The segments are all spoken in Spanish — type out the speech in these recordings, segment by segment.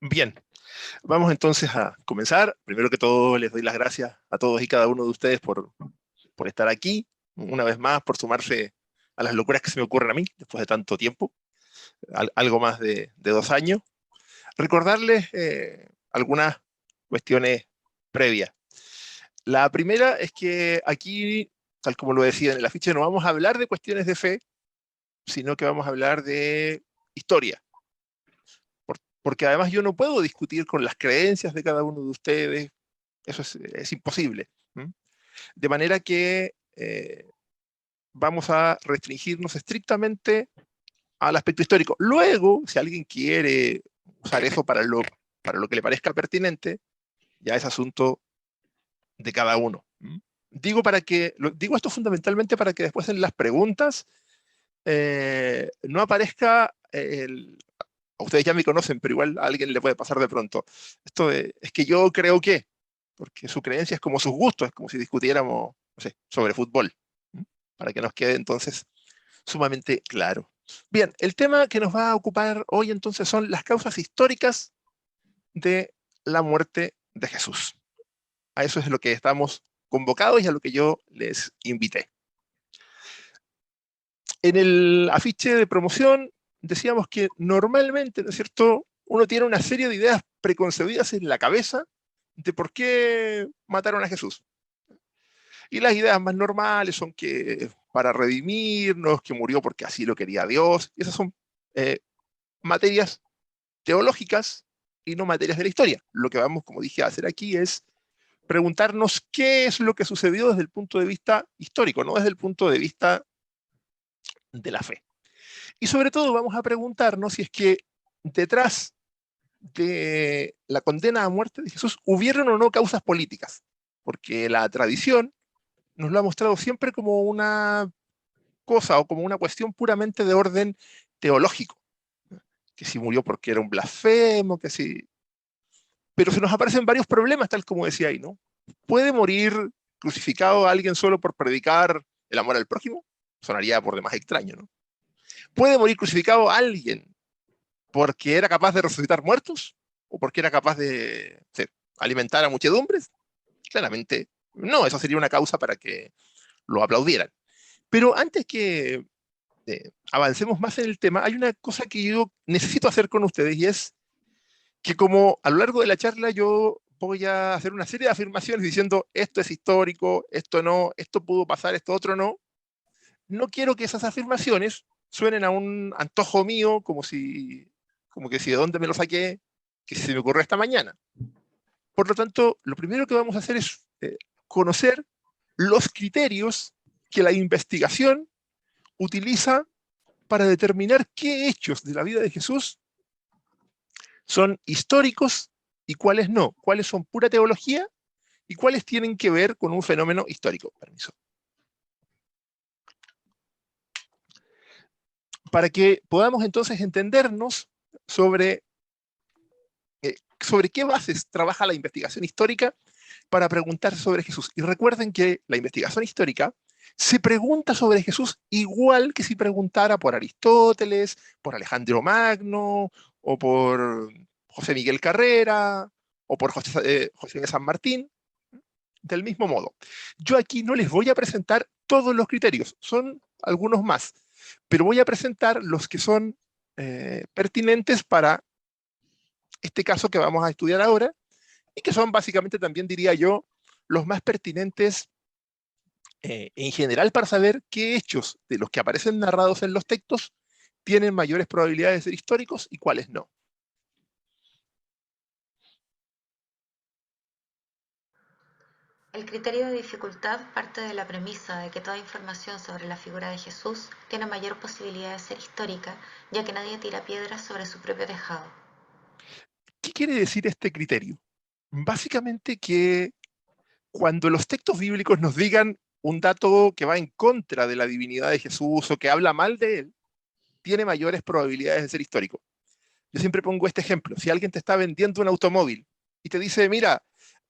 Bien, vamos entonces a comenzar. Primero que todo, les doy las gracias a todos y cada uno de ustedes por estar aquí, una vez más, por sumarse a las locuras que se me ocurren a mí después de tanto tiempo, algo más de 2 años. Recordarles algunas cuestiones previas. La primera es que aquí, tal como lo decía en el afiche, no vamos a hablar de cuestiones de fe, sino que vamos a hablar de historia. Porque además yo no puedo discutir con las creencias de cada uno de ustedes, eso es imposible. ¿Mm? De manera que vamos a restringirnos estrictamente al aspecto histórico. Luego, si alguien quiere usar eso para lo que le parezca pertinente, ya es asunto de cada uno. ¿Mm? Digo esto fundamentalmente para que después en las preguntas no aparezca ustedes ya me conocen, pero igual a alguien le puede pasar de pronto. Es que yo creo que, porque su creencia es como sus gustos, es como si discutiéramos, no sé, sobre fútbol, ¿m? Para que nos quede entonces sumamente claro. Bien, el tema que nos va a ocupar hoy entonces son las causas históricas de la muerte de Jesús. A eso es lo que estamos convocados y a lo que yo les invité. En el afiche de promoción decíamos que normalmente, ¿no es cierto?, uno tiene una serie de ideas preconcebidas en la cabeza de por qué mataron a Jesús. Y las ideas más normales son que para redimirnos, que murió porque así lo quería Dios. Y esas son eh, materias teológicas y no materias de la historia. Lo que vamos, como dije, a hacer aquí es preguntarnos qué es lo que sucedió desde el punto de vista histórico, no desde el punto de vista de la fe. Y sobre todo vamos a preguntarnos si es que detrás de la condena a muerte de Jesús hubieron o no causas políticas, porque la tradición nos lo ha mostrado siempre como una cosa o como una cuestión puramente de orden teológico, que si murió porque era un blasfemo, que si... Pero se nos aparecen varios problemas, tal como decía ahí, ¿no? ¿Puede morir crucificado a alguien solo por predicar el amor al prójimo? Sonaría por demás extraño, ¿no? ¿Puede morir crucificado a alguien porque era capaz de resucitar muertos o porque era capaz de alimentar a muchedumbres? Claramente no, eso sería una causa para que lo aplaudieran. Pero antes que avancemos más en el tema, hay una cosa que yo necesito hacer con ustedes y es que como a lo largo de la charla yo voy a hacer una serie de afirmaciones diciendo esto es histórico, esto no, esto pudo pasar, esto otro no, no quiero que esas afirmaciones suenen a un antojo mío como que si de dónde me lo saqué, que si se me ocurrió esta mañana. Por lo tanto, lo primero que vamos a hacer es conocer los criterios que la investigación utiliza para determinar qué hechos de la vida de Jesús son históricos y cuáles no, cuáles son pura teología y cuáles tienen que ver con un fenómeno histórico. Permiso. Para que podamos entonces entendernos sobre, sobre qué bases trabaja la investigación histórica para preguntar sobre Jesús. Y recuerden que la investigación histórica se pregunta sobre Jesús igual que si preguntara por Aristóteles, por Alejandro Magno, o por José Miguel Carrera, o por José Miguel San Martín, del mismo modo. Yo aquí no les voy a presentar todos los criterios, son algunos más, pero voy a presentar los que son pertinentes para este caso que vamos a estudiar ahora, y que son básicamente también, diría yo, los más pertinentes en general para saber qué hechos de los que aparecen narrados en los textos tienen mayores probabilidades de ser históricos y cuáles no. El criterio de dificultad parte de la premisa de que toda información sobre la figura de Jesús tiene mayor posibilidad de ser histórica, ya que nadie tira piedras sobre su propio tejado. ¿Qué quiere decir este criterio? Básicamente que cuando los textos bíblicos nos digan un dato que va en contra de la divinidad de Jesús o que habla mal de él, tiene mayores probabilidades de ser histórico. Yo siempre pongo este ejemplo. Si alguien te está vendiendo un automóvil y te dice, mira,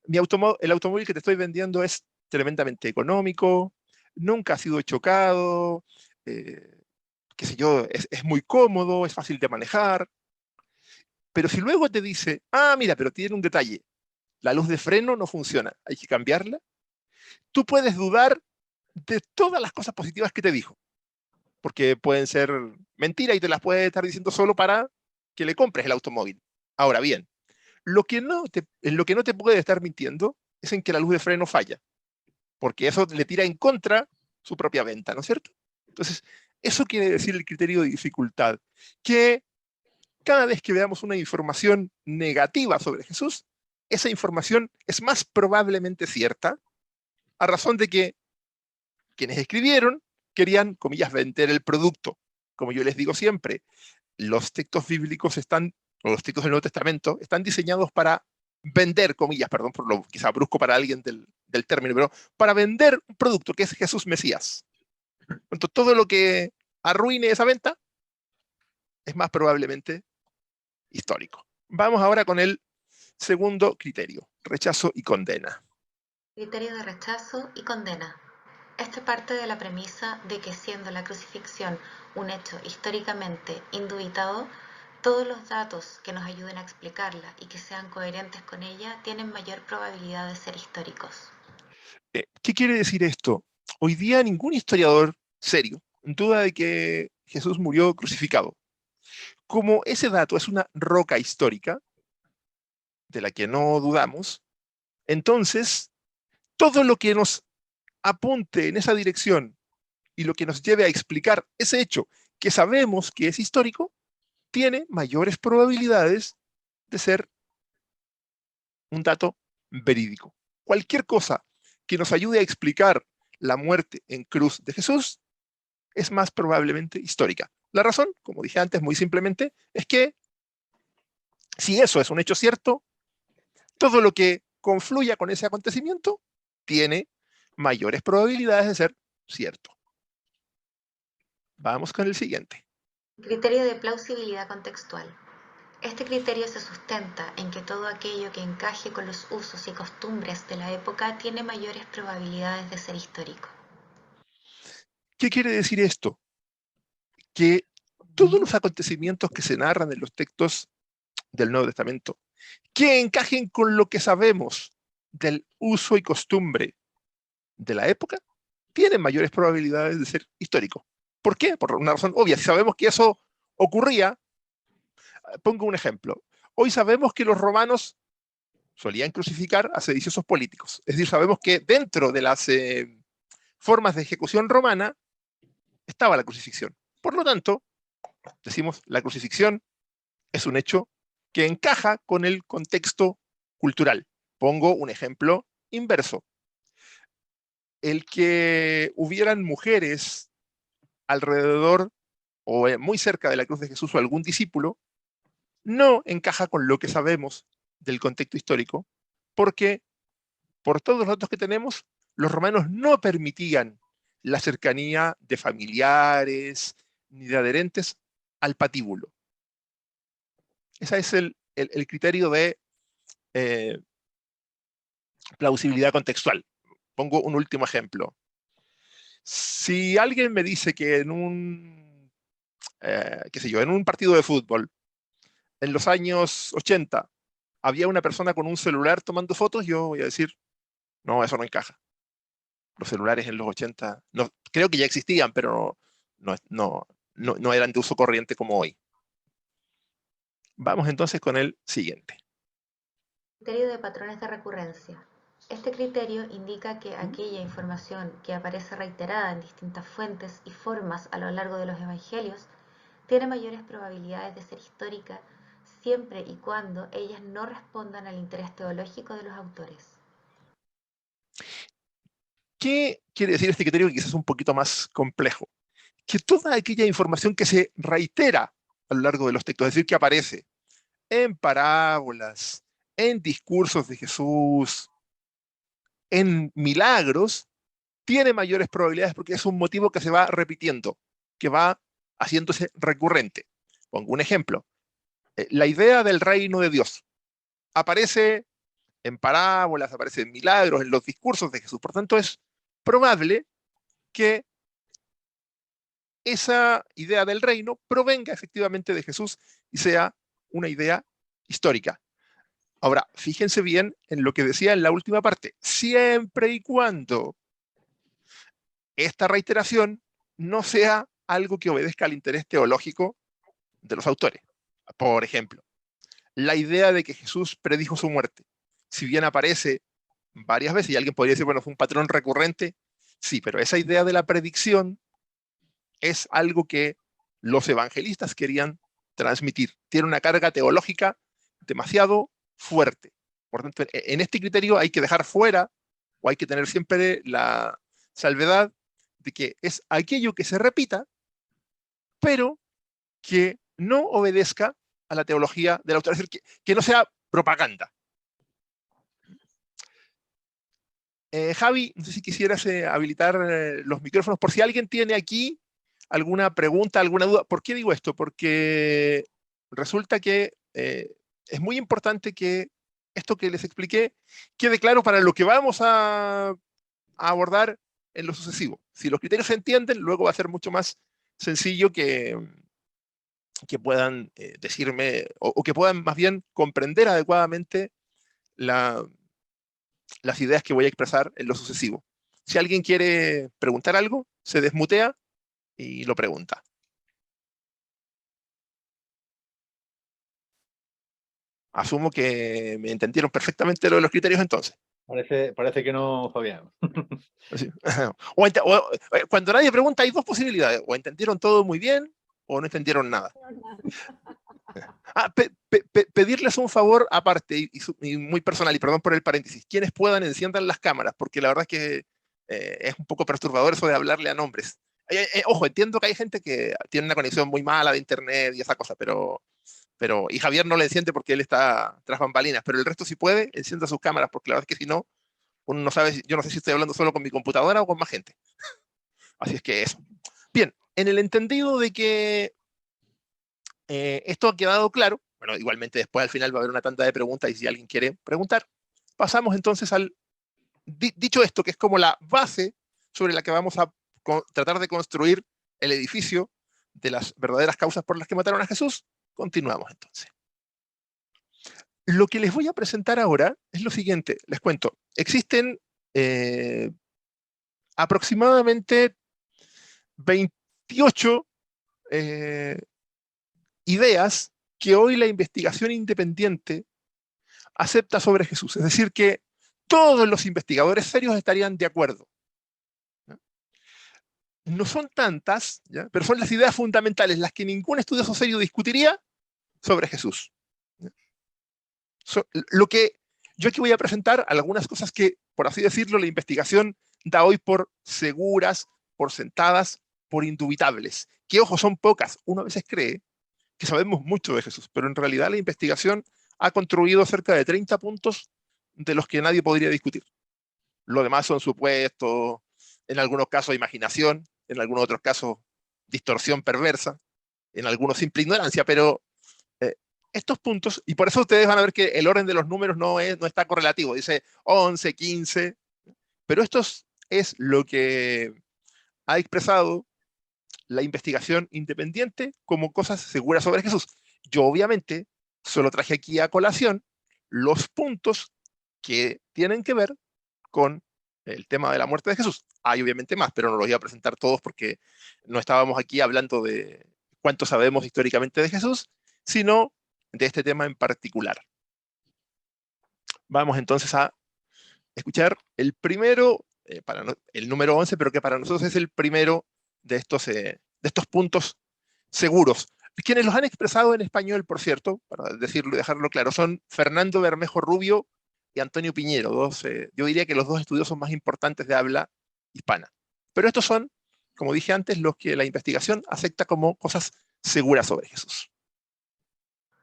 el automóvil que te estoy vendiendo es tremendamente económico, nunca ha sido chocado, qué sé yo, es muy cómodo, es fácil de manejar. Pero si luego te dice, mira, pero tiene un detalle, la luz de freno no funciona, hay que cambiarla, tú puedes dudar de todas las cosas positivas que te dijo, porque pueden ser mentiras y te las puede estar diciendo solo para que le compres el automóvil. Ahora bien, en lo que no te puede estar mintiendo es en que la luz de freno falla, porque eso le tira en contra su propia venta, ¿no es cierto? Entonces, eso quiere decir el criterio de dificultad, que cada vez que veamos una información negativa sobre Jesús, esa información es más probablemente cierta, a razón de que quienes escribieron querían, comillas, vender el producto. Como yo les digo siempre, los textos bíblicos o los textos del Nuevo Testamento, están diseñados para vender, comillas, perdón por lo quizá brusco para alguien del término, pero para vender un producto que es Jesús Mesías. Entonces, todo lo que arruine esa venta es más probablemente histórico. Vamos ahora con el segundo criterio, rechazo y condena. Criterio de rechazo y condena. Este parte de la premisa de que siendo la crucifixión un hecho históricamente indubitado, todos los datos que nos ayuden a explicarla y que sean coherentes con ella tienen mayor probabilidad de ser históricos. ¿Qué quiere decir esto? Hoy día ningún historiador serio duda de que Jesús murió crucificado. Como ese dato es una roca histórica, de la que no dudamos, entonces todo lo que nos apunte en esa dirección y lo que nos lleve a explicar ese hecho que sabemos que es histórico, tiene mayores probabilidades de ser un dato verídico. Cualquier cosa que nos ayude a explicar la muerte en cruz de Jesús es más probablemente histórica. La razón, como dije antes, muy simplemente, es que si eso es un hecho cierto, todo lo que confluya con ese acontecimiento tiene mayores probabilidades de ser cierto. Vamos con el siguiente. Criterio de plausibilidad contextual. Este criterio se sustenta en que todo aquello que encaje con los usos y costumbres de la época tiene mayores probabilidades de ser histórico. ¿Qué quiere decir esto? Que todos los acontecimientos que se narran en los textos del Nuevo Testamento, que encajen con lo que sabemos del uso y costumbre de la época, tienen mayores probabilidades de ser históricos. ¿Por qué? Por una razón obvia. Si sabemos que eso ocurría, pongo un ejemplo. Hoy sabemos que los romanos solían crucificar a sediciosos políticos. Es decir, sabemos que dentro de las formas de ejecución romana estaba la crucifixión. Por lo tanto, decimos, la crucifixión es un hecho que encaja con el contexto cultural. Pongo un ejemplo inverso. El que hubieran mujeres alrededor o muy cerca de la cruz de Jesús o algún discípulo, no encaja con lo que sabemos del contexto histórico, porque por todos los datos que tenemos, los romanos no permitían la cercanía de familiares ni de adherentes al patíbulo. Ese es el criterio de eh, plausibilidad contextual. Pongo un último ejemplo. Si alguien me dice que qué sé yo, en un partido de fútbol, en los años 80, había una persona con un celular tomando fotos, yo voy a decir, no, eso no encaja. Los celulares en los 80, no, creo que ya existían, pero no eran de uso corriente como hoy. Vamos entonces con el siguiente. Criterio de patrones de recurrencia. Este criterio indica que aquella información que aparece reiterada en distintas fuentes y formas a lo largo de los evangelios tiene mayores probabilidades de ser histórica siempre y cuando ellas no respondan al interés teológico de los autores. ¿Qué quiere decir este criterio que quizás es un poquito más complejo? Que toda aquella información que se reitera a lo largo de los textos, es decir, que aparece en parábolas, en discursos de Jesús, en milagros, tiene mayores probabilidades porque es un motivo que se va repitiendo, que va haciéndose recurrente. Pongo un ejemplo. La idea del reino de Dios aparece en parábolas, aparece en milagros, en los discursos de Jesús. Por tanto, es probable que esa idea del reino provenga efectivamente de Jesús y sea una idea histórica. Ahora, fíjense bien en lo que decía en la última parte, siempre y cuando esta reiteración no sea algo que obedezca al interés teológico de los autores. Por ejemplo, la idea de que Jesús predijo su muerte, si bien aparece varias veces, y alguien podría decir, bueno, fue un patrón recurrente, sí, pero esa idea de la predicción es algo que los evangelistas querían transmitir. Tiene una carga teológica demasiado fuerte. Por tanto, en este criterio hay que dejar fuera, o hay que tener siempre la salvedad de que es aquello que se repita, pero que no obedezca a la teología del autor, es decir, que no sea propaganda. Javi, no sé si quisieras habilitar los micrófonos por si alguien tiene aquí alguna pregunta, alguna duda. ¿Por qué digo esto? Porque resulta que es muy importante que esto que les expliqué quede claro para lo que vamos a abordar en lo sucesivo. Si los criterios se entienden, luego va a ser mucho más sencillo que puedan decirme o que puedan más bien comprender adecuadamente la, las ideas que voy a expresar en lo sucesivo. Si alguien quiere preguntar algo, se desmutea y lo pregunta. Asumo que me entendieron perfectamente lo de los criterios entonces. Parece que no, Fabián. Así. Cuando nadie pregunta hay dos posibilidades, o entendieron todo muy bien o no entendieron nada. Pedirles un favor aparte y muy personal, y perdón por el paréntesis, quienes puedan enciendan las cámaras, porque la verdad es que es un poco perturbador eso de hablarle a nombres. Ojo, entiendo que hay gente que tiene una conexión muy mala de internet y esa cosa, y Javier no le enciende porque él está tras bambalinas, pero el resto si puede, encienda sus cámaras, porque la verdad es que si no, uno no sabe, yo no sé si estoy hablando solo con mi computadora o con más gente. Así es que eso. Bien, en el entendido de que esto ha quedado claro, bueno, igualmente después al final va a haber una tanda de preguntas y si alguien quiere preguntar, pasamos entonces al, dicho esto, que es como la base sobre la que vamos a tratar de construir el edificio de las verdaderas causas por las que mataron a Jesús, continuamos entonces. Lo que les voy a presentar ahora es lo siguiente, les cuento, existen eh, aproximadamente 28 eh, ideas que hoy la investigación independiente acepta sobre Jesús. Es decir, que todos los investigadores serios estarían de acuerdo. ¿Ya? No son tantas, ¿ya? Pero son las ideas fundamentales, las que ningún estudioso serio discutiría sobre Jesús. ¿Ya? Lo que yo aquí voy a presentar algunas cosas que, por así decirlo, la investigación da hoy por seguras, por sentadas, por indubitables. Que, ojo, son pocas. Uno a veces cree que sabemos mucho de Jesús, pero en realidad la investigación ha construido cerca de 30 puntos de los que nadie podría discutir. Lo demás son supuestos, en algunos casos imaginación, en algunos otros casos distorsión perversa, en algunos simple ignorancia, pero eh, estos puntos, y por eso ustedes van a ver que el orden de los números no está correlativo, dice 11, 15, pero esto es lo que ha expresado la investigación independiente como cosas seguras sobre Jesús. Yo obviamente solo traje aquí a colación los puntos que tienen que ver con el tema de la muerte de Jesús. Hay obviamente más, pero no los voy a presentar todos porque no estábamos aquí hablando de cuánto sabemos históricamente de Jesús, sino de este tema en particular. Vamos entonces a escuchar el primero, el número 11, pero que para nosotros es el primero de estos puntos seguros. Quienes los han expresado en español, por cierto, para decirlo y dejarlo claro, son Fernando Bermejo Rubio y Antonio Piñero, yo diría que los dos estudiosos más importantes de habla hispana. Pero estos son, como dije antes, los que la investigación acepta como cosas seguras sobre Jesús.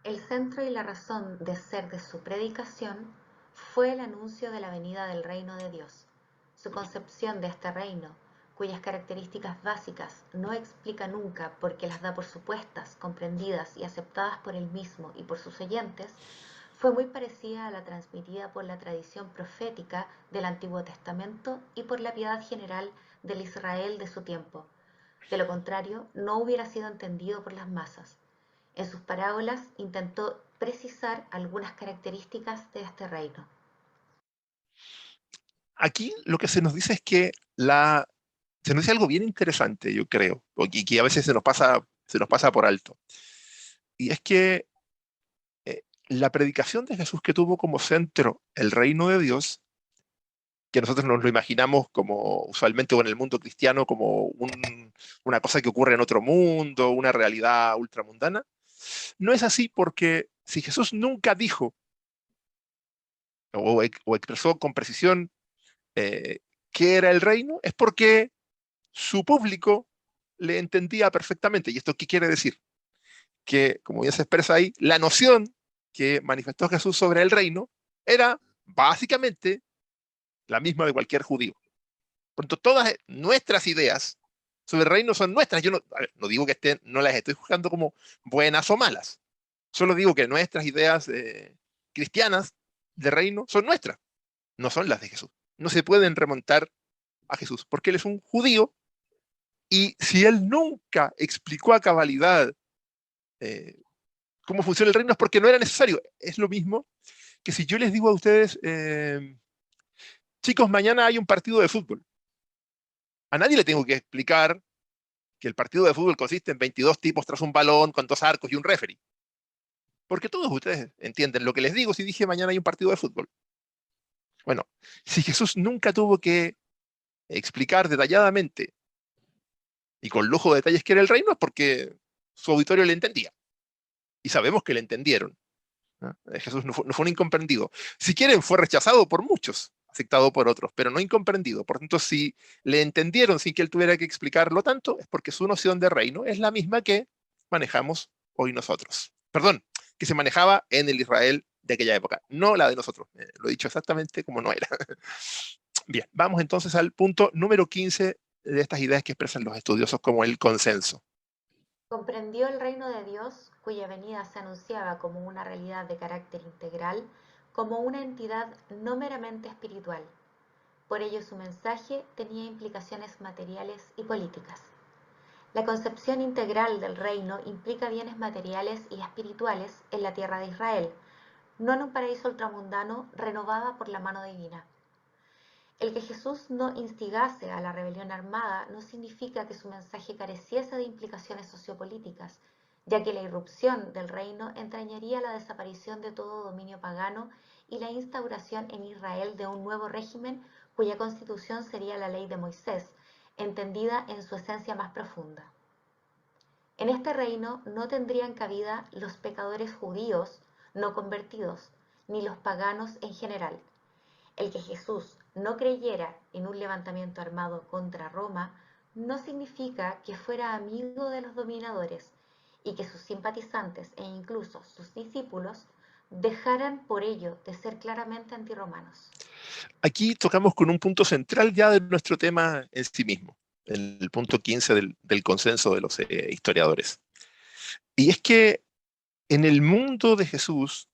El centro y la razón de ser de su predicación fue el anuncio de la venida del reino de Dios. Su concepción de este reino, cuyas características básicas no explica nunca porque las da por supuestas, comprendidas y aceptadas por él mismo y por sus oyentes, fue muy parecida a la transmitida por la tradición profética del Antiguo Testamento y por la piedad general del Israel de su tiempo. De lo contrario, no hubiera sido entendido por las masas. En sus parábolas intentó precisar algunas características de este reino. Aquí lo que se nos dice es que se nos dice algo bien interesante, yo creo, y que a veces se nos pasa por alto. Y es que la predicación de Jesús, que tuvo como centro el reino de Dios, que nosotros nos lo imaginamos como usualmente o en el mundo cristiano como una cosa que ocurre en otro mundo, una realidad ultramundana, no es así, porque si Jesús nunca dijo o expresó con precisión qué era el reino, es porque su público le entendía perfectamente. ¿Y esto qué quiere decir? Que, como ya se expresa ahí, la noción que manifestó Jesús sobre el reino era básicamente la misma de cualquier judío. Por tanto, todas nuestras ideas sobre el reino son nuestras. Yo no digo que no las estoy juzgando como buenas o malas. Solo digo que nuestras ideas cristianas de reino son nuestras, no son las de Jesús. No se pueden remontar a Jesús, porque él es un judío, y si él nunca explicó a cabalidad cómo funciona el reino, es porque no era necesario. Es lo mismo que si yo les digo a ustedes, chicos, mañana hay un partido de fútbol. A nadie le tengo que explicar que el partido de fútbol consiste en 22 tipos tras un balón, con 2 arcos y un referee. Porque todos ustedes entienden lo que les digo si dije mañana hay un partido de fútbol. Bueno, si Jesús nunca tuvo que explicar detalladamente y con lujo de detalles qué era el reino, es porque su auditorio le entendía. Y sabemos que le entendieron, ¿no? Jesús no fue un incomprendido. Si quieren, fue rechazado por muchos, aceptado por otros, pero no incomprendido. Por tanto, si le entendieron sin que él tuviera que explicarlo tanto, es porque su noción de reino es la misma que manejamos hoy nosotros. Perdón, que se manejaba en el Israel de aquella época, no la de nosotros. Lo he dicho exactamente como no era. Bien, vamos entonces al punto número 15 de estas ideas que expresan los estudiosos como el consenso. Comprendió el reino de Dios, cuya venida se anunciaba como una realidad de carácter integral, como una entidad no meramente espiritual. Por ello su mensaje tenía implicaciones materiales y políticas. La concepción integral del reino implica bienes materiales y espirituales en la tierra de Israel, no en un paraíso ultramundano renovada por la mano divina. El que Jesús no instigase a la rebelión armada no significa que su mensaje careciese de implicaciones sociopolíticas, ya que la irrupción del reino entrañaría la desaparición de todo dominio pagano y la instauración en Israel de un nuevo régimen cuya constitución sería la ley de Moisés, entendida en su esencia más profunda. En este reino no tendrían cabida los pecadores judíos no convertidos, ni los paganos en general. El que Jesús no creyera en un levantamiento armado contra Roma no significa que fuera amigo de los dominadores y que sus simpatizantes e incluso sus discípulos dejaran por ello de ser claramente antirromanos. Aquí tocamos con un punto central ya de nuestro tema en sí mismo, el punto 15 del consenso de los historiadores. Y es que en el mundo de Jesús,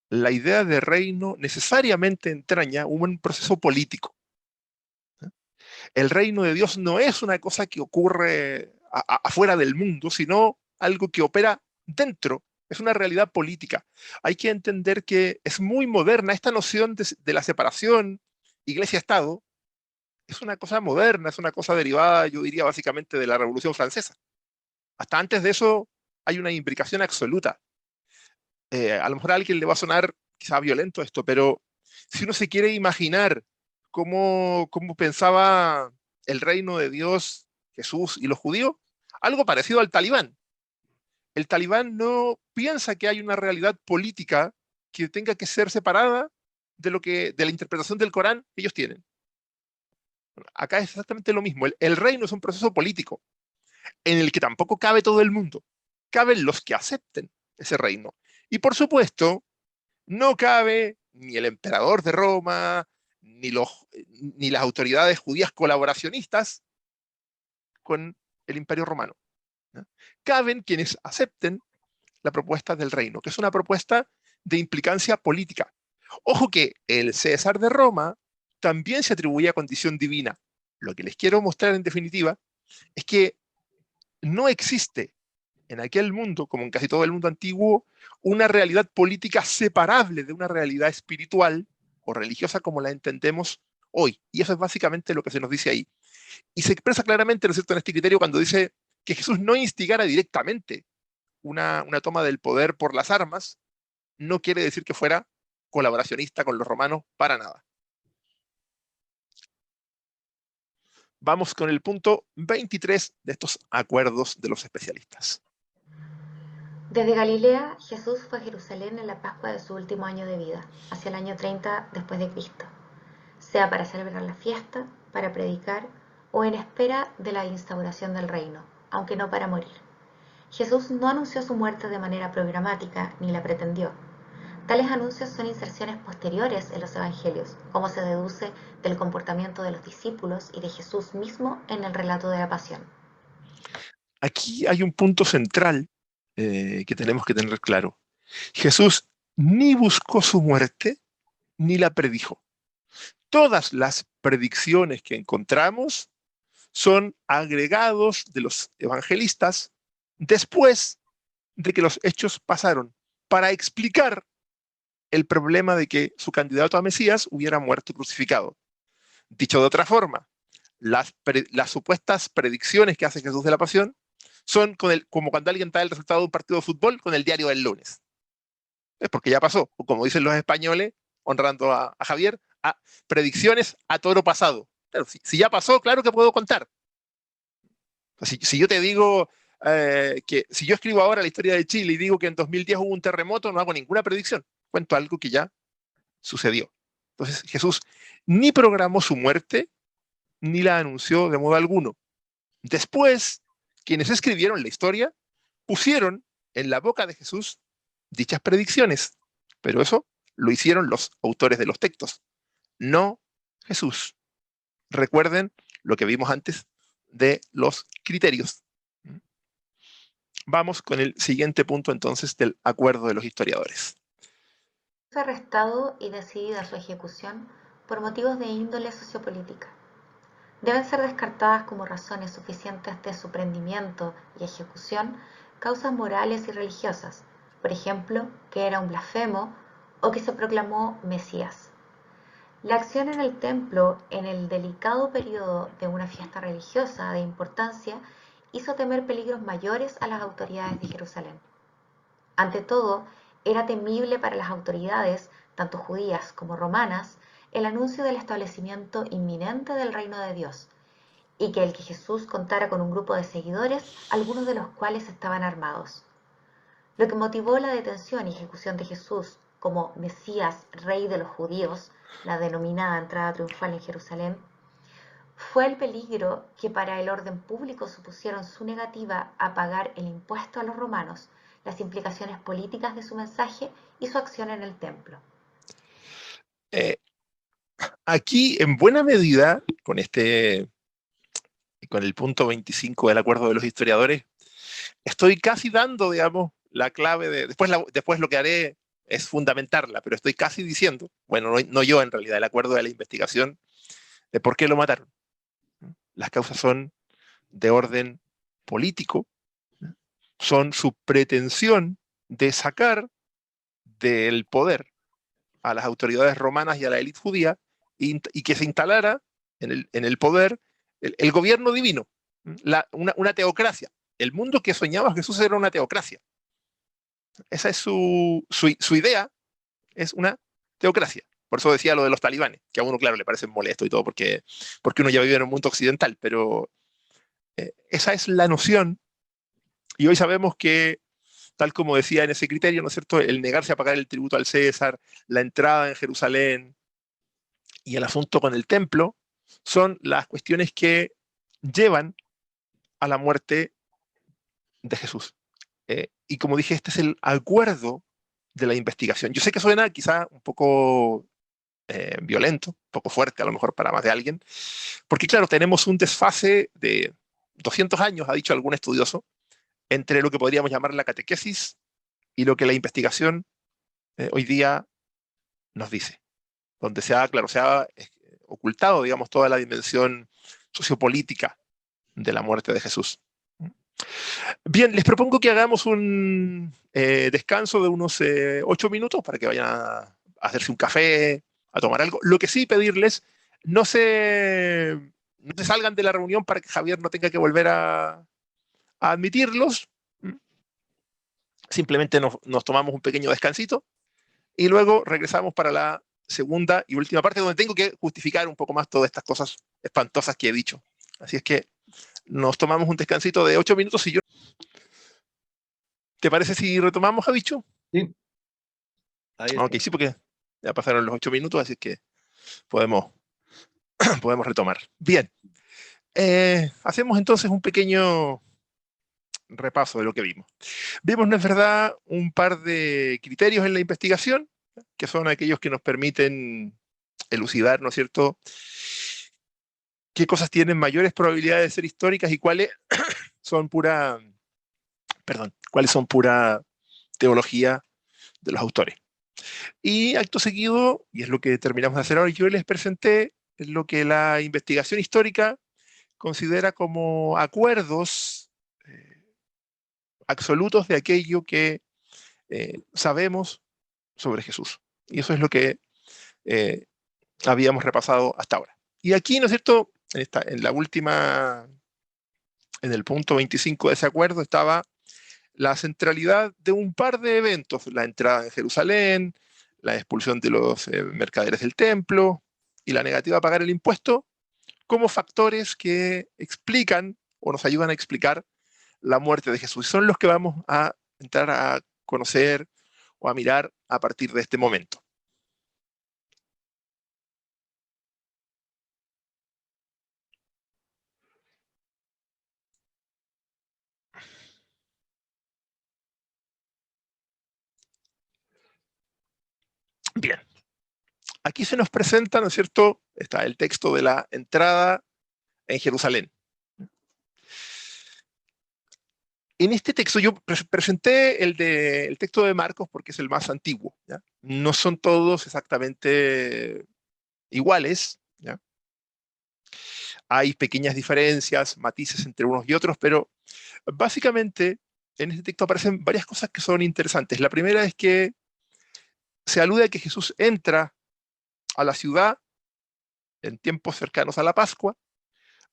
la idea de reino necesariamente entraña un proceso político. El reino de Dios no es una cosa que ocurre afuera del mundo, sino algo que opera dentro. Es una realidad política. Hay que entender que es muy moderna esta noción de la separación iglesia-estado. Es una cosa moderna, es una cosa derivada, yo diría, básicamente de la Revolución Francesa. Hasta antes de eso hay una imbricación absoluta. A lo mejor a alguien le va a sonar quizá violento esto, pero si uno se quiere imaginar cómo pensaba el reino de Dios, Jesús y los judíos, algo parecido al Talibán. El Talibán no piensa que hay una realidad política que tenga que ser separada de la interpretación del Corán que ellos tienen. Acá es exactamente lo mismo. El reino es un proceso político en el que tampoco cabe todo el mundo. Caben los que acepten ese reino. Y por supuesto, no cabe ni el emperador de Roma, ni las autoridades judías colaboracionistas con el imperio romano, ¿no? Caben quienes acepten la propuesta del reino, que es una propuesta de implicancia política. Ojo que el César de Roma también se atribuía condición divina. Lo que les quiero mostrar en definitiva es que no existe en aquel mundo, como en casi todo el mundo antiguo, una realidad política separable de una realidad espiritual o religiosa como la entendemos hoy. Y eso es básicamente lo que se nos dice ahí. Y se expresa claramente, ¿no es cierto?, en este criterio cuando dice que Jesús no instigara directamente una toma del poder por las armas, no quiere decir que fuera colaboracionista con los romanos para nada. Vamos con el punto 23 de estos acuerdos de los especialistas. Desde Galilea, Jesús fue a Jerusalén en la Pascua de su último año de vida, hacia el año 30 después de Cristo, sea para celebrar la fiesta, para predicar o en espera de la instauración del reino, aunque no para morir. Jesús no anunció su muerte de manera programática ni la pretendió. Tales anuncios son inserciones posteriores en los evangelios, como se deduce del comportamiento de los discípulos y de Jesús mismo en el relato de la pasión. Aquí hay un punto central que tenemos que tener claro. Jesús ni buscó su muerte, ni la predijo. Todas las predicciones que encontramos son agregados de los evangelistas después de que los hechos pasaron, para explicar el problema de que su candidato a Mesías hubiera muerto crucificado. Dicho de otra forma, las supuestas predicciones que hace Jesús de la Pasión son como cuando alguien da el resultado de un partido de fútbol con el diario del lunes. Es porque ya pasó, o como dicen los españoles, honrando a Javier, predicciones a toro pasado. Claro, si ya pasó, claro que puedo contar. Si yo te digo que si yo escribo ahora la historia de Chile y digo que en 2010 hubo un terremoto, no hago ninguna predicción. Cuento algo que ya sucedió. Entonces Jesús ni programó su muerte, ni la anunció de modo alguno. Después, quienes escribieron la historia pusieron en la boca de Jesús dichas predicciones, pero eso lo hicieron los autores de los textos, no Jesús. Recuerden lo que vimos antes de los criterios. Vamos con el siguiente punto entonces del acuerdo de los historiadores. Fue arrestado y decidida su ejecución por motivos de índole sociopolítica. Deben ser descartadas como razones suficientes de su prendimiento y ejecución causas morales y religiosas, por ejemplo, que era un blasfemo o que se proclamó Mesías. La acción en el templo en el delicado periodo de una fiesta religiosa de importancia hizo temer peligros mayores a las autoridades de Jerusalén. Ante todo, era temible para las autoridades, tanto judías como romanas, el anuncio del establecimiento inminente del reino de Dios, y que Jesús contara con un grupo de seguidores, algunos de los cuales estaban armados. Lo que motivó la detención y ejecución de Jesús como Mesías, Rey de los judíos, la denominada entrada triunfal en Jerusalén, fue el peligro que para el orden público supusieron su negativa a pagar el impuesto a los romanos, las implicaciones políticas de su mensaje y su acción en el templo. Aquí, en buena medida, con el punto 25 del acuerdo de los historiadores, estoy casi dando, digamos, la clave de... Después lo que haré es fundamentarla, pero estoy casi diciendo, bueno, no yo en realidad, el acuerdo de la investigación de por qué lo mataron. Las causas son de orden político, son su pretensión de sacar del poder a las autoridades romanas y a la élite judía y que se instalara en el poder el gobierno divino, una teocracia. El mundo que soñaba Jesús era una teocracia. Esa es su idea, es una teocracia. Por eso decía lo de los talibanes, que a uno, claro, le parece molesto y todo, porque uno ya vive en un mundo occidental, pero esa es la noción. Y hoy sabemos que, tal como decía en ese criterio, ¿no es cierto?, el negarse a pagar el tributo al César, la entrada en Jerusalén y el asunto con el templo, son las cuestiones que llevan a la muerte de Jesús. Y como dije, este es el acuerdo de la investigación. Yo sé que suena quizá un poco violento, un poco fuerte a lo mejor para más de alguien, porque claro, tenemos un desfase de 200 años, ha dicho algún estudioso, entre lo que podríamos llamar la catequesis y lo que la investigación hoy día nos dice, donde se ha ocultado, digamos, toda la dimensión sociopolítica de la muerte de Jesús. Bien, les propongo que hagamos un descanso de unos 8 minutos para que vayan a hacerse un café, a tomar algo. Lo que sí pedirles, no se, no se salgan de la reunión para que Javier no tenga que volver a admitirlos. Simplemente nos tomamos un pequeño descansito y luego regresamos para la segunda y última parte donde tengo que justificar un poco más todas estas cosas espantosas que he dicho. Así es que nos tomamos un descansito de 8 minutos y yo... ¿Te parece si retomamos, Javicho? Sí, ahí Ok, está. sí, porque ya pasaron los 8 minutos, así que podemos, podemos retomar. Bien, hacemos entonces un pequeño repaso de lo que vimos. Vimos, ¿no es verdad?, un par de criterios en la investigación, que son aquellos que nos permiten elucidar, ¿no es cierto?, qué cosas tienen mayores probabilidades de ser históricas y cuáles son pura, perdón, cuáles son pura teología de los autores. Y acto seguido, y es lo que terminamos de hacer ahora, yo les presenté lo que la investigación histórica considera como acuerdos absolutos de aquello que sabemos sobre Jesús. Y eso es lo que eh, habíamos repasado hasta ahora. Y aquí, ¿no es cierto?, en la última, en el punto 25 de ese acuerdo estaba la centralidad de un par de eventos: la entrada en Jerusalén, la expulsión de los mercaderes del templo y la negativa a pagar el impuesto, como factores que explican o nos ayudan a explicar la muerte de Jesús. Son los que vamos a entrar a conocer o a mirar a partir de este momento. Bien, aquí se nos presenta, ¿no es cierto?, está el texto de la entrada en Jerusalén. En este texto yo presenté el texto de Marcos porque es el más antiguo, ¿ya? No son todos exactamente iguales, ¿ya? Hay pequeñas diferencias, matices entre unos y otros, pero básicamente en este texto aparecen varias cosas que son interesantes. La primera es que se alude a que Jesús entra a la ciudad en tiempos cercanos a la Pascua,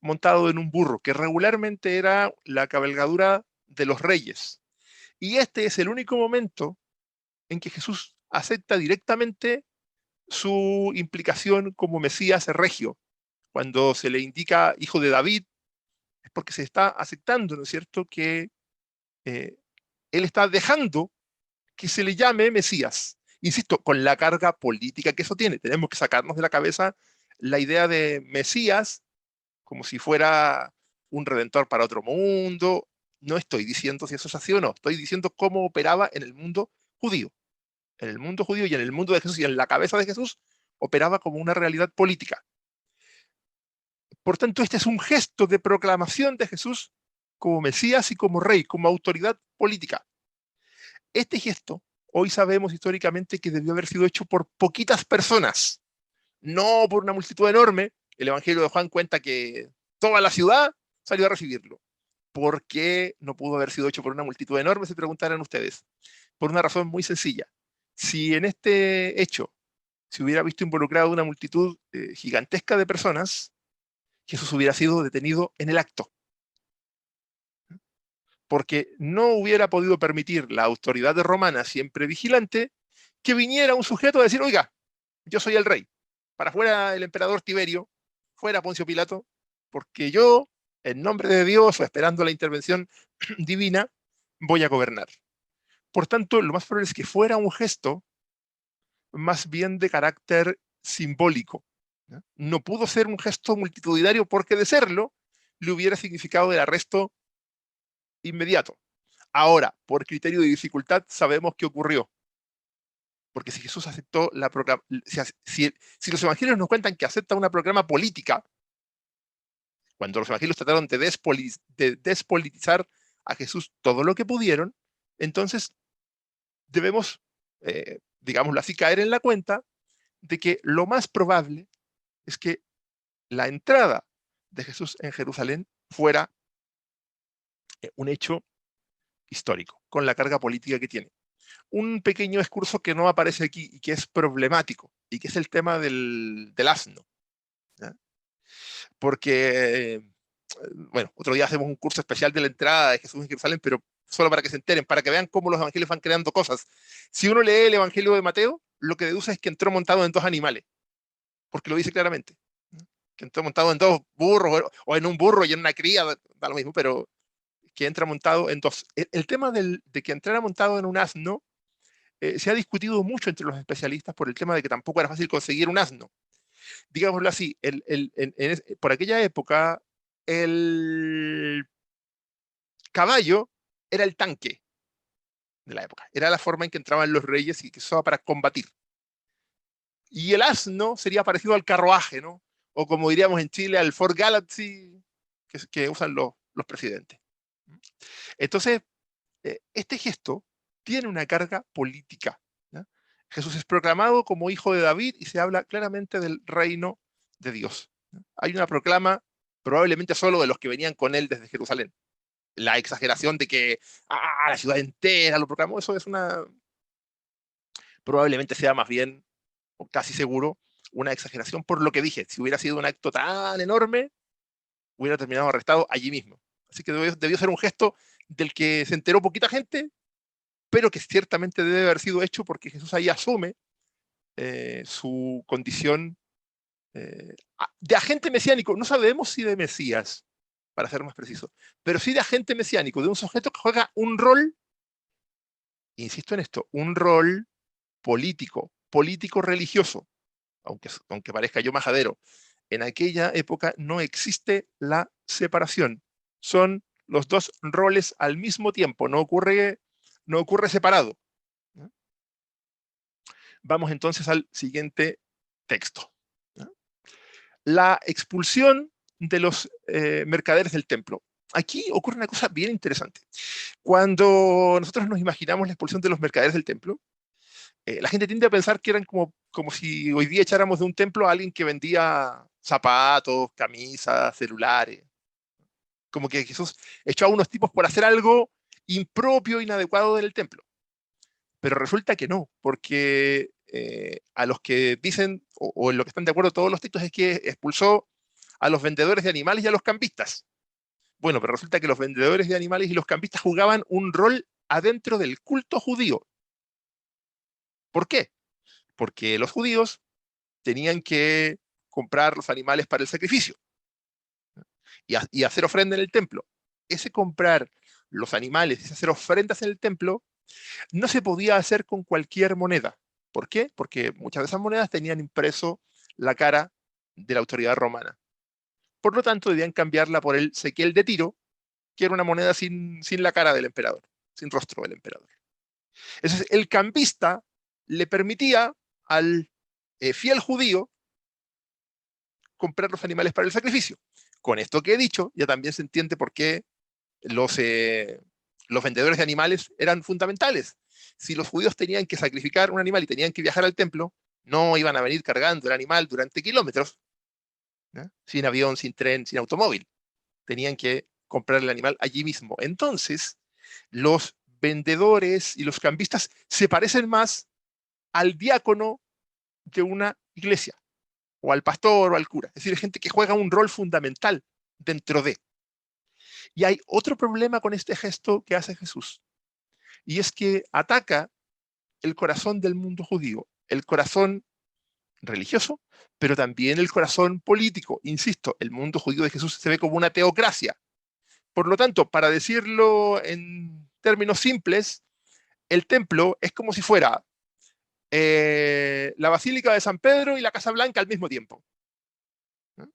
montado en un burro, que regularmente era la cabalgadura de los reyes. Y este es el único momento en que Jesús acepta directamente su implicación como Mesías regio. Cuando se le indica hijo de David, es porque se está aceptando, ¿no es cierto?, que eh, él está dejando que se le llame Mesías. Insisto, con la carga política que eso tiene. Tenemos que sacarnos de la cabeza la idea de Mesías como si fuera un redentor para otro mundo. No estoy diciendo si eso es así o no. Estoy diciendo cómo operaba en el mundo judío. En el mundo judío y en el mundo de Jesús y en la cabeza de Jesús operaba como una realidad política. Por tanto, este es un gesto de proclamación de Jesús como Mesías y como rey, como autoridad política. Este gesto, hoy sabemos históricamente que debió haber sido hecho por poquitas personas, no por una multitud enorme. El Evangelio de Juan cuenta que toda la ciudad salió a recibirlo. ¿Por qué no pudo haber sido hecho por una multitud enorme? Se preguntarán ustedes. Por una razón muy sencilla. Si en este hecho se hubiera visto involucrado una multitud gigantesca de personas, Jesús hubiera sido detenido en el acto, porque no hubiera podido permitir la autoridad romana, siempre vigilante, que viniera un sujeto a decir: oiga, yo soy el rey, para fuera el emperador Tiberio, fuera Poncio Pilato, porque yo, en nombre de Dios o esperando la intervención divina, voy a gobernar. Por tanto, lo más probable es que fuera un gesto más bien de carácter simbólico. ¿No? No pudo ser un gesto multitudinario porque de serlo le hubiera significado el arresto inmediato. Ahora, por criterio de dificultad, sabemos qué ocurrió. Porque si Jesús aceptó la proclama, si los evangelios nos cuentan que acepta una proclama política, cuando los evangelios trataron de despolitizar a Jesús todo lo que pudieron, entonces debemos, digámoslo así, caer en la cuenta de que lo más probable es que la entrada de Jesús en Jerusalén fuera un hecho histórico, con la carga política que tiene. Un pequeño excurso que no aparece aquí y que es problemático, y que es el tema del asno. ¿Ya? Porque, bueno, otro día hacemos un curso especial de la entrada de Jesús en Jerusalén, pero solo para que se enteren, para que vean cómo los evangelios van creando cosas. Si uno lee el evangelio de Mateo, lo que deduce es que entró montado en dos animales, porque lo dice claramente. Que entró montado en dos burros, o en un burro y en una cría, da lo mismo, pero que entra montado en dos. El tema de que entrara montado en un asno se ha discutido mucho entre los especialistas por el tema de que tampoco era fácil conseguir un asno. Digámoslo así, por aquella época, el caballo era el tanque de la época, era la forma en que entraban los reyes y que se usaba para combatir. Y el asno sería parecido al carruaje, ¿no? O como diríamos en Chile, al Ford Galaxy que usan los presidentes. Entonces, este gesto tiene una carga política. ¿Ya? Jesús es proclamado como hijo de David y se habla claramente del reino de Dios. ¿Ya? Hay una proclama probablemente solo de los que venían con él desde Jerusalén. La exageración de que la ciudad entera lo proclamó, eso es probablemente sea más bien, o casi seguro, una exageración por lo que dije. Si hubiera sido un acto tan enorme, hubiera terminado arrestado allí mismo. Así que debió ser un gesto del que se enteró poquita gente, pero que ciertamente debe haber sido hecho porque Jesús ahí asume su condición de agente mesiánico. No sabemos si de Mesías, para ser más preciso, pero sí de agente mesiánico, de un sujeto que juega un rol, insisto en esto, un rol político religioso, aunque parezca yo majadero. En aquella época no existe la separación. Son los dos roles al mismo tiempo, no ocurre separado. Vamos entonces al siguiente texto. La expulsión de los mercaderes del templo. Aquí ocurre una cosa bien interesante. Cuando nosotros nos imaginamos la expulsión de los mercaderes del templo, la gente tiende a pensar que eran como si hoy día echáramos de un templo a alguien que vendía zapatos, camisas, celulares. Como que Jesús echó a unos tipos por hacer algo impropio, inadecuado del templo. Pero resulta que no, porque a los que dicen, o en lo que están de acuerdo todos los textos, es que expulsó a los vendedores de animales y a los campistas. Bueno, pero resulta que los vendedores de animales y los campistas jugaban un rol adentro del culto judío. ¿Por qué? Porque los judíos tenían que comprar los animales para el sacrificio y hacer ofrenda en el templo. Ese comprar los animales y hacer ofrendas en el templo no se podía hacer con cualquier moneda. ¿Por qué? Porque muchas de esas monedas tenían impreso la cara de la autoridad romana. Por lo tanto, debían cambiarla por el sequel de Tiro, que era una moneda sin la cara del emperador, sin rostro del emperador. Entonces, el cambista le permitía al fiel judío comprar los animales para el sacrificio. Con esto que he dicho, ya también se entiende por qué los vendedores de animales eran fundamentales. Si los judíos tenían que sacrificar un animal y tenían que viajar al templo, no iban a venir cargando el animal durante kilómetros, ¿no? Sin avión, sin tren, sin automóvil. Tenían que comprar el animal allí mismo. Entonces, los vendedores y los cambistas se parecen más al diácono de una iglesia, o al pastor o al cura. Es decir, gente que juega un rol fundamental dentro de. Y hay otro problema con este gesto que hace Jesús, y es que ataca el corazón del mundo judío, el corazón religioso, pero también el corazón político. Insisto, el mundo judío de Jesús se ve como una teocracia. Por lo tanto, para decirlo en términos simples, el templo es como si fuera la Basílica de San Pedro y la Casa Blanca al mismo tiempo. ¿No?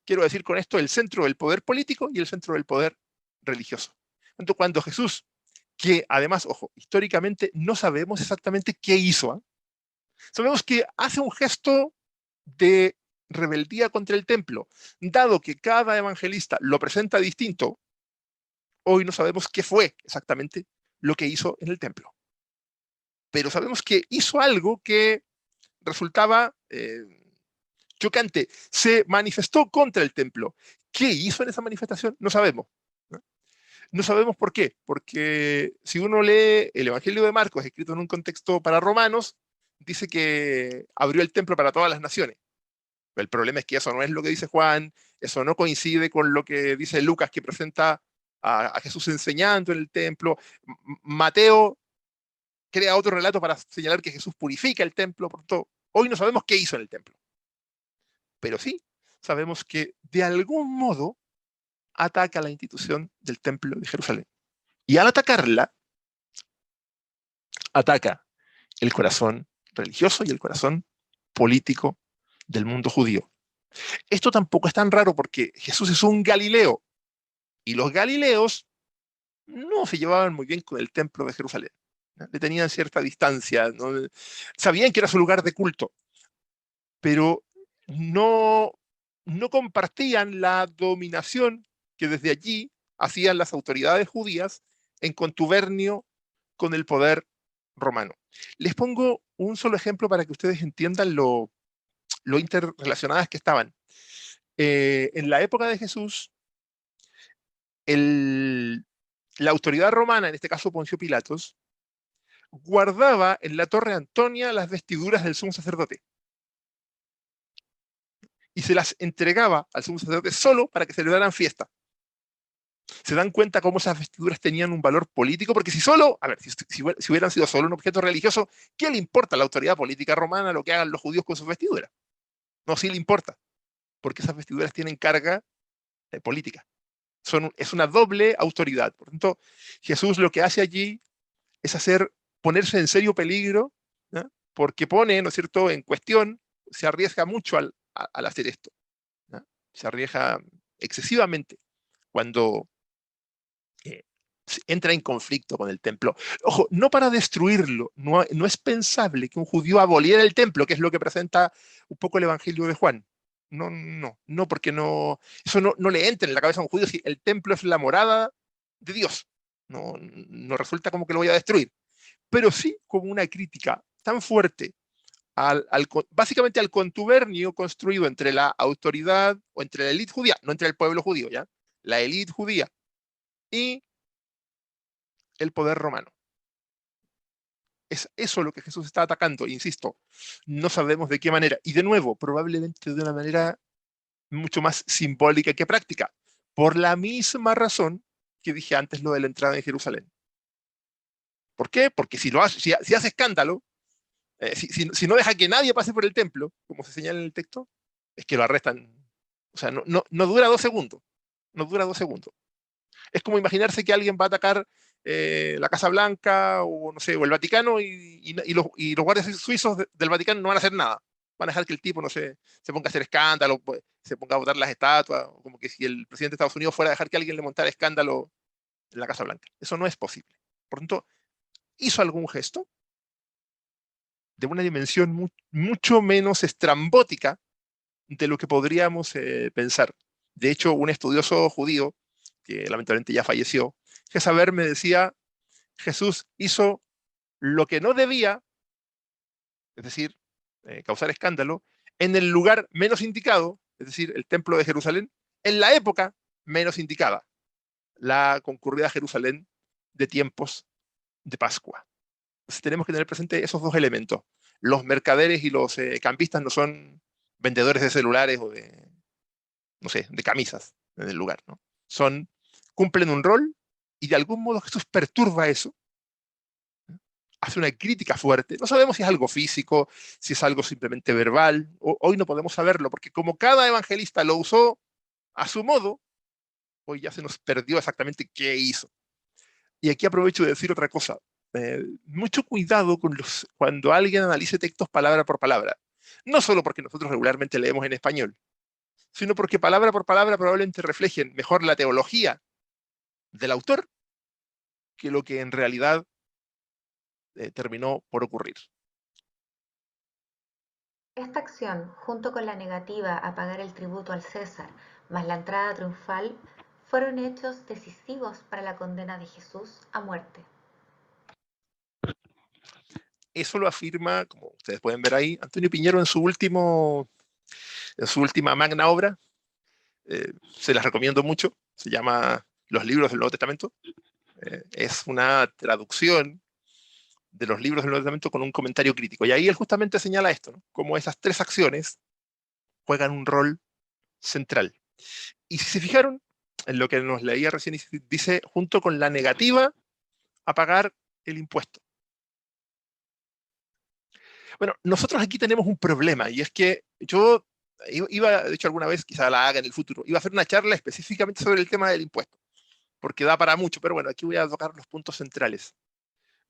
Quiero decir con esto el centro del poder político y el centro del poder religioso. Entonces, cuando Jesús, que además, ojo, históricamente no sabemos exactamente qué hizo, ¿eh? Sabemos que hace un gesto de rebeldía contra el templo. Dado que cada evangelista lo presenta distinto, hoy no sabemos qué fue exactamente lo que hizo en el templo. Pero sabemos que hizo algo que resultaba chocante. Se manifestó contra el templo. ¿Qué hizo en esa manifestación? No sabemos, ¿no? No sabemos por qué, porque si uno lee el Evangelio de Marcos, escrito en un contexto para romanos, dice que abrió el templo para todas las naciones. El problema es que eso no es lo que dice Juan, eso no coincide con lo que dice Lucas, que presenta a Jesús enseñando en el templo. Mateo crea otro relato para señalar que Jesús purifica el templo. Por tanto, hoy no sabemos qué hizo en el templo. Pero sí sabemos que de algún modo ataca la institución del templo de Jerusalén. Y al atacarla, ataca el corazón religioso y el corazón político del mundo judío. Esto tampoco es tan raro porque Jesús es un Galileo y los galileos no se llevaban muy bien con el templo de Jerusalén. ¿No? Le tenían cierta distancia, ¿no? Sabían que era su lugar de culto, pero no compartían la dominación que desde allí hacían las autoridades judías en contubernio con el poder romano. Les pongo un solo ejemplo para que ustedes entiendan lo interrelacionadas que estaban. En la época de Jesús, la autoridad romana, en este caso Poncio Pilatos, guardaba en la Torre Antonia las vestiduras del sumo sacerdote y se las entregaba al sumo sacerdote solo para que se le daran fiesta. Se dan cuenta cómo esas vestiduras tenían un valor político, porque si hubieran sido solo un objeto religioso, ¿qué le importa a la autoridad política romana lo que hagan los judíos con sus vestiduras? No, sí le importa, porque esas vestiduras tienen carga política. Es una doble autoridad. Por tanto, Jesús lo que hace allí es ponerse en serio peligro, ¿no? Porque pone, ¿no es cierto?, en cuestión, se arriesga mucho al hacer esto, ¿no? Se arriesga excesivamente cuando entra en conflicto con el templo. Ojo, no para destruirlo, no es pensable que un judío aboliera el templo, que es lo que presenta un poco el Evangelio de Juan. No, porque eso no le entra en la cabeza a un judío si el templo es la morada de Dios. No resulta como que lo voy a destruir. Pero sí como una crítica tan fuerte básicamente al contubernio construido entre la autoridad o entre la élite judía, no entre el pueblo judío, ¿ya? La élite judía y el poder romano. Es eso lo que Jesús está atacando, insisto, no sabemos de qué manera. Y de nuevo, probablemente de una manera mucho más simbólica que práctica, por la misma razón que dije antes lo de la entrada en Jerusalén. ¿Por qué? Porque si hace escándalo, si no deja que nadie pase por el templo, como se señala en el texto, es que lo arrestan. O sea, no dura 2 segundos. No dura 2 segundos. Es como imaginarse que alguien va a atacar la Casa Blanca o, no sé, o el Vaticano y los guardias suizos del Vaticano no van a hacer nada. Van a dejar que el tipo, no sé, se ponga a hacer escándalo, pues, se ponga a botar las estatuas, o como que si el presidente de Estados Unidos fuera a dejar que alguien le montara escándalo en la Casa Blanca. Eso no es posible. Por tanto, hizo algún gesto de una dimensión mucho menos estrambótica de lo que podríamos pensar. De hecho, un estudioso judío, que lamentablemente ya falleció, Gesaber me decía, Jesús hizo lo que no debía, es decir, causar escándalo, en el lugar menos indicado, es decir, el templo de Jerusalén, en la época menos indicada, la concurrida Jerusalén de tiempos de Pascua. Entonces tenemos que tener presente esos dos elementos. Los mercaderes y los campistas no son vendedores de celulares o no sé, de camisas en el lugar, ¿no? Cumplen un rol y de algún modo Jesús perturba eso, ¿no? Hace una crítica fuerte. No sabemos si es algo físico, si es algo simplemente verbal. Hoy no podemos saberlo, porque como cada evangelista lo usó a su modo, hoy ya se nos perdió exactamente qué hizo. Y aquí aprovecho de decir otra cosa. Mucho cuidado cuando alguien analice textos palabra por palabra. No solo porque nosotros regularmente leemos en español, sino porque palabra por palabra probablemente reflejen mejor la teología del autor que lo que en realidad terminó por ocurrir. Esta acción, junto con la negativa a pagar el tributo al César, más la entrada triunfal, fueron hechos decisivos para la condena de Jesús a muerte. Eso lo afirma, como ustedes pueden ver ahí, Antonio Piñero en su última magna obra. Se las recomiendo mucho. Se llama los libros del Nuevo Testamento. Es una traducción de los libros del Nuevo Testamento con un comentario crítico. Y ahí él justamente señala esto, ¿no? Cómo esas tres acciones juegan un rol central. Y si se fijaron en lo que nos leía recién, dice, junto con la negativa a pagar el impuesto. Bueno, nosotros aquí tenemos un problema, y es que yo iba, de hecho alguna vez, quizá la haga en el futuro, iba a hacer una charla específicamente sobre el tema del impuesto, porque da para mucho, pero bueno, aquí voy a tocar los puntos centrales.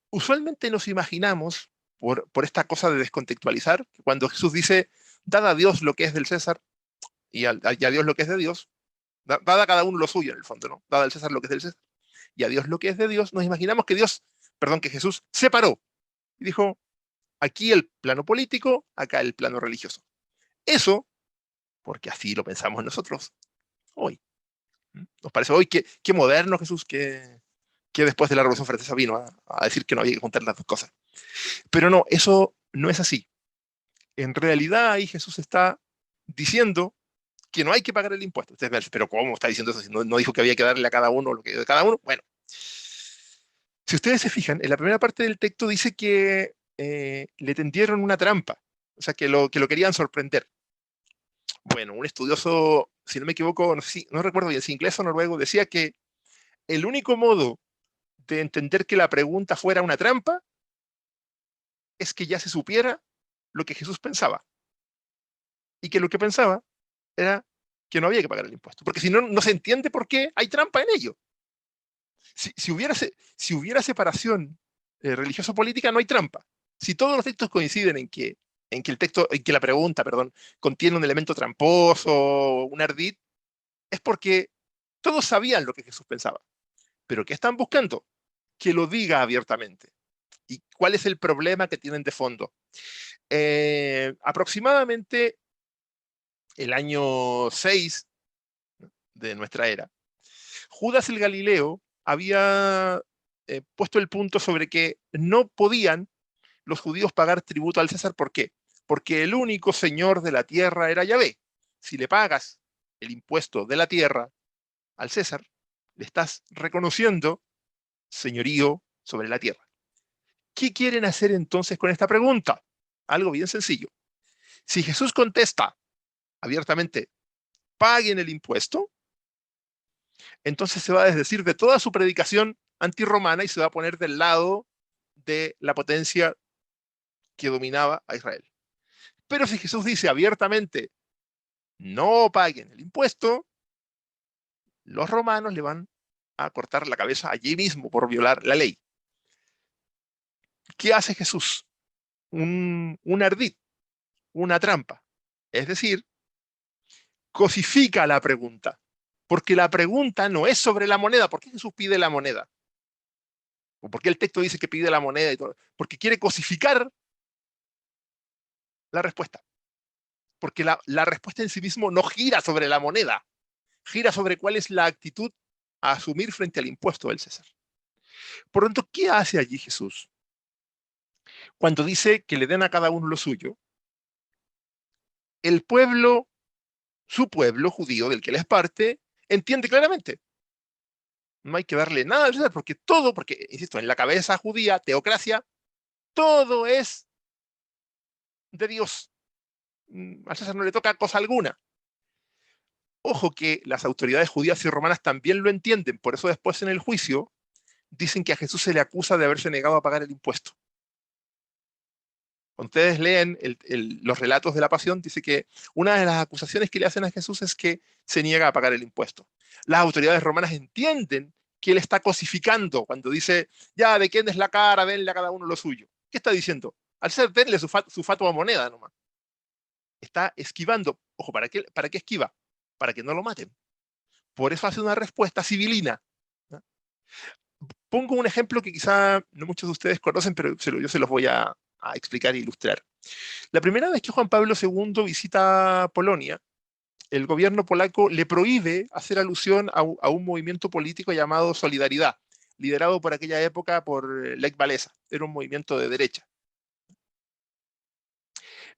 Usualmente nos imaginamos, por esta cosa de descontextualizar, cuando Jesús dice, dad a Dios lo que es del César y a Dios lo que es de Dios, dad a cada uno lo suyo en el fondo, ¿no? Dad al César lo que es del César y a Dios lo que es de Dios, nos imaginamos que que Jesús separó y dijo, aquí el plano político, acá el plano religioso. Eso, porque así lo pensamos nosotros hoy. Nos parece hoy que moderno Jesús, que después de la Revolución Francesa vino a decir que no había que juntar las dos cosas. Pero no, eso no es así. En realidad ahí Jesús está diciendo que no hay que pagar el impuesto. Ustedes me dicen, pero ¿cómo está diciendo eso? Si no dijo que había que darle a cada uno lo que de cada uno. Bueno, si ustedes se fijan, en la primera parte del texto dice que le tendieron una trampa, o sea, que lo querían sorprender. Bueno, un estudioso, si no me equivoco, no recuerdo bien si inglés o noruego, decía que el único modo de entender que la pregunta fuera una trampa es que ya se supiera lo que Jesús pensaba. Y que lo que pensaba era que no había que pagar el impuesto. Porque si no, no se entiende por qué hay trampa en ello. Si hubiera separación religioso-política, no hay trampa. Si todos los textos coinciden en que la pregunta, perdón, contiene un elemento tramposo, un ardid, es porque todos sabían lo que Jesús pensaba. Pero ¿qué están buscando? Que lo diga abiertamente. ¿Y cuál es el problema que tienen de fondo? Aproximadamente el año 6 de nuestra era, Judas el Galileo había puesto el punto sobre que no podían los judíos pagar tributo al César. ¿Por qué? Porque el único señor de la tierra era Yahvé. Si le pagas el impuesto de la tierra al César, le estás reconociendo señorío sobre la tierra. ¿Qué quieren hacer entonces con esta pregunta? Algo bien sencillo. Si Jesús contesta abiertamente, paguen el impuesto, entonces se va a desdecir de toda su predicación antirromana y se va a poner del lado de la potencia que dominaba a Israel. Pero si Jesús dice abiertamente, no paguen el impuesto, los romanos le van a cortar la cabeza allí mismo por violar la ley. ¿Qué hace Jesús? Un ardid, una trampa. Es decir, cosifica la pregunta. Porque la pregunta no es sobre la moneda. ¿Por qué Jesús pide la moneda? ¿O por qué el texto dice que pide la moneda y todo? Porque quiere cosificar la respuesta. Porque la respuesta en sí mismo no gira sobre la moneda. Gira sobre cuál es la actitud a asumir frente al impuesto del César. Por lo tanto, ¿qué hace allí Jesús? Cuando dice que le den a cada uno lo suyo, el pueblo, su pueblo judío del que él es parte, entiende claramente. No hay que darle nada al César porque todo, porque, insisto, en la cabeza judía, teocracia, todo es de Dios. Al César no le toca cosa alguna. Ojo que las autoridades judías y romanas también lo entienden, por eso después en el juicio dicen que a Jesús se le acusa de haberse negado a pagar el impuesto. Cuando ustedes leen los relatos de la pasión, dice que una de las acusaciones que le hacen a Jesús es que se niega a pagar el impuesto. Las autoridades romanas entienden que él está cosificando cuando dice, ya, ¿de quién es la cara? Denle a cada uno lo suyo. ¿Qué está diciendo? Al ser, denle su fatua moneda nomás. Está esquivando. Ojo, ¿para qué esquiva? Para que no lo maten. Por eso hace una respuesta civilina. ¿No? Pongo un ejemplo que quizá no muchos de ustedes conocen, pero yo se los voy a explicar e ilustrar. La primera vez que Juan Pablo II visita Polonia, el gobierno polaco le prohíbe hacer alusión a un movimiento político llamado Solidaridad, liderado por aquella época por Lech Walesa. Era un movimiento de derecha.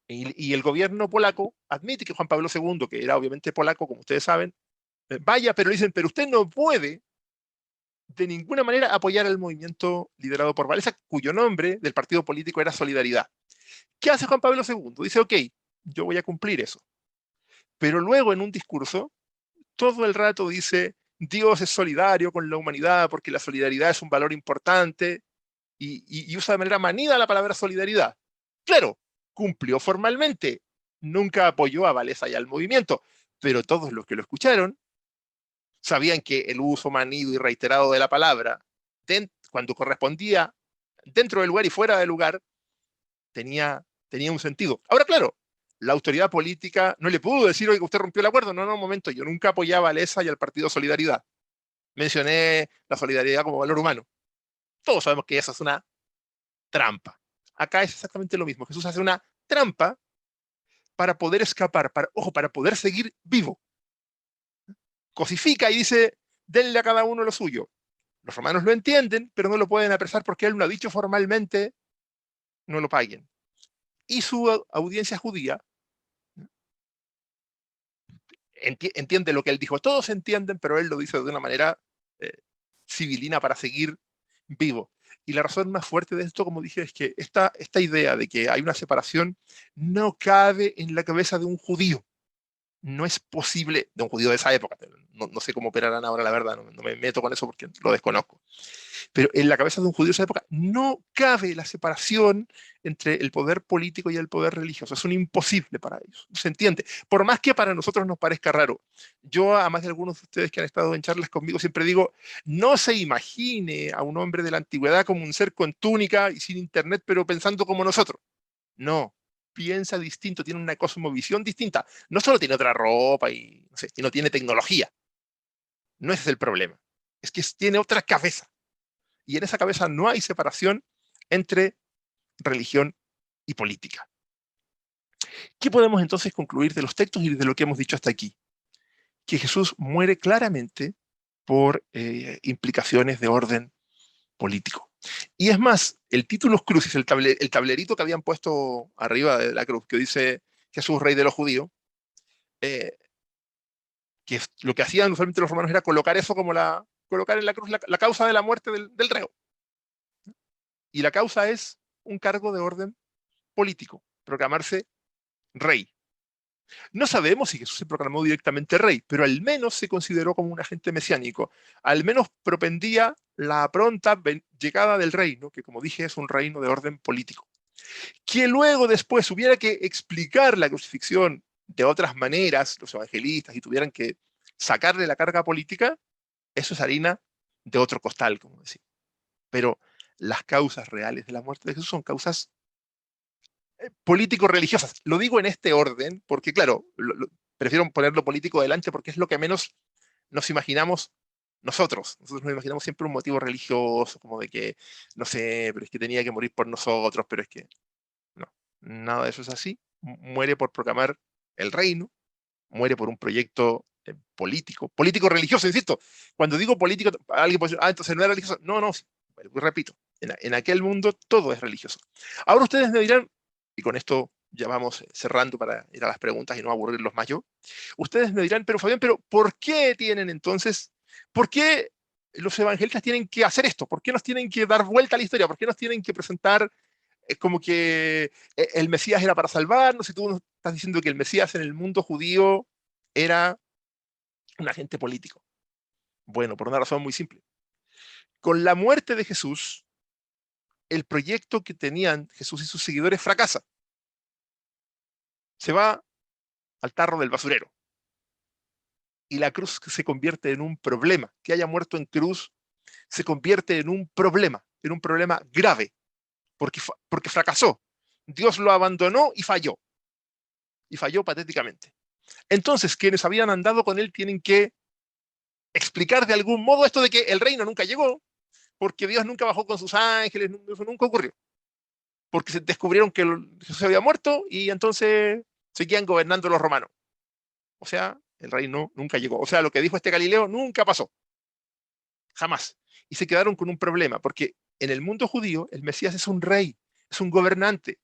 Y el gobierno polaco admite que Juan Pablo II, que era obviamente polaco, como ustedes saben, vaya, pero le dicen, pero usted no puede de ninguna manera apoyar el movimiento liderado por Wałęsa, cuyo nombre del partido político era Solidaridad. ¿Qué hace Juan Pablo II? Dice, ok, yo voy a cumplir eso. Pero luego en un discurso, todo el rato dice, Dios es solidario con la humanidad porque la solidaridad es un valor importante, y usa de manera manida la palabra solidaridad. Claro, cumplió formalmente, nunca apoyó a Wałęsa y al movimiento, pero todos los que lo escucharon sabían que el uso manido y reiterado de la palabra, cuando correspondía dentro del lugar y fuera del lugar, tenía un sentido. Ahora, claro, la autoridad política no le pudo decir, oye, que usted rompió el acuerdo. No, no, un momento, yo nunca apoyaba a Wałęsa y al partido Solidaridad. Mencioné la solidaridad como valor humano. Todos sabemos que esa es una trampa. Acá es exactamente lo mismo. Jesús hace una trampa para poder escapar, para poder seguir vivo. Cosifica y dice, denle a cada uno lo suyo. Los romanos lo entienden, pero no lo pueden apresar porque él no ha dicho formalmente, no lo paguen. Y su audiencia judía entiende lo que él dijo. Todos entienden, pero él lo dice de una manera civilina para seguir vivo. Y la razón más fuerte de esto, como dije, es que esta idea de que hay una separación no cabe en la cabeza de un judío. No es posible, de un judío de esa época, no sé cómo operarán ahora, la verdad, no me meto con eso porque lo desconozco. Pero en la cabeza de un judío de esa época no cabe la separación entre el poder político y el poder religioso. Es un imposible para ellos. ¿Se entiende? Por más que para nosotros nos parezca raro. Yo, a más de algunos de ustedes que han estado en charlas conmigo, siempre digo, no se imagine a un hombre de la antigüedad como un ser con túnica y sin internet, pero pensando como nosotros. No. Piensa distinto, tiene una cosmovisión distinta. No solo tiene otra ropa y no tiene tecnología. No ese es el problema. Es que tiene otra cabeza. Y en esa cabeza no hay separación entre religión y política. ¿Qué podemos entonces concluir de los textos y de lo que hemos dicho hasta aquí? Que Jesús muere claramente por implicaciones de orden político. Y es más, el título crucis, el tablerito que habían puesto arriba de la cruz, que dice Jesús, rey de los judíos, que lo que hacían usualmente los romanos era colocar eso como colocar en la cruz la causa de la muerte del reo. Y la causa es un cargo de orden político, proclamarse rey. No sabemos si Jesús se proclamó directamente rey, pero al menos se consideró como un agente mesiánico. Al menos propendía la pronta llegada del reino, que como dije es un reino de orden político. Que luego después hubiera que explicar la crucifixión de otras maneras, los evangelistas, y tuvieran que sacarle la carga política, eso es harina de otro costal, como decía. Pero las causas reales de la muerte de Jesús son causas político-religiosas. Lo digo en este orden porque, claro, prefiero poner lo político delante porque es lo que menos nos imaginamos nosotros. Nosotros nos imaginamos siempre un motivo religioso, como de que, no sé, pero es que tenía que morir por nosotros, pero es que no, nada de eso es así. Muere por proclamar el reino, muere por un proyecto político-religioso, insisto. Cuando digo político, alguien puede decir, entonces no era religioso. No, no, sí. Repito, en aquel mundo todo es religioso. Ahora ustedes me dirán, y con esto ya vamos cerrando para ir a las preguntas y no aburrirlos más yo, ustedes me dirán, pero Fabián, pero ¿por qué tienen entonces, por qué los evangelistas tienen que hacer esto? ¿Por qué nos tienen que dar vuelta a la historia? ¿Por qué nos tienen que presentar como que el Mesías era para salvarnos? Si tú nos estás diciendo que el Mesías en el mundo judío era un agente político. Bueno, por una razón muy simple. Con la muerte de Jesús, el proyecto que tenían Jesús y sus seguidores fracasa. Se va al tarro del basurero. Y la cruz se convierte en un problema. Que haya muerto en cruz se convierte en un problema grave, porque fracasó. Dios lo abandonó y falló patéticamente. Entonces, quienes habían andado con él tienen que explicar de algún modo esto de que el reino nunca llegó, porque Dios nunca bajó con sus ángeles, eso nunca ocurrió. Porque se descubrieron que Jesús había muerto y entonces seguían gobernando los romanos. O sea, el reino nunca llegó. O sea, lo que dijo este Galileo nunca pasó. Jamás. Y se quedaron con un problema, porque en el mundo judío el Mesías es un rey, es un gobernante.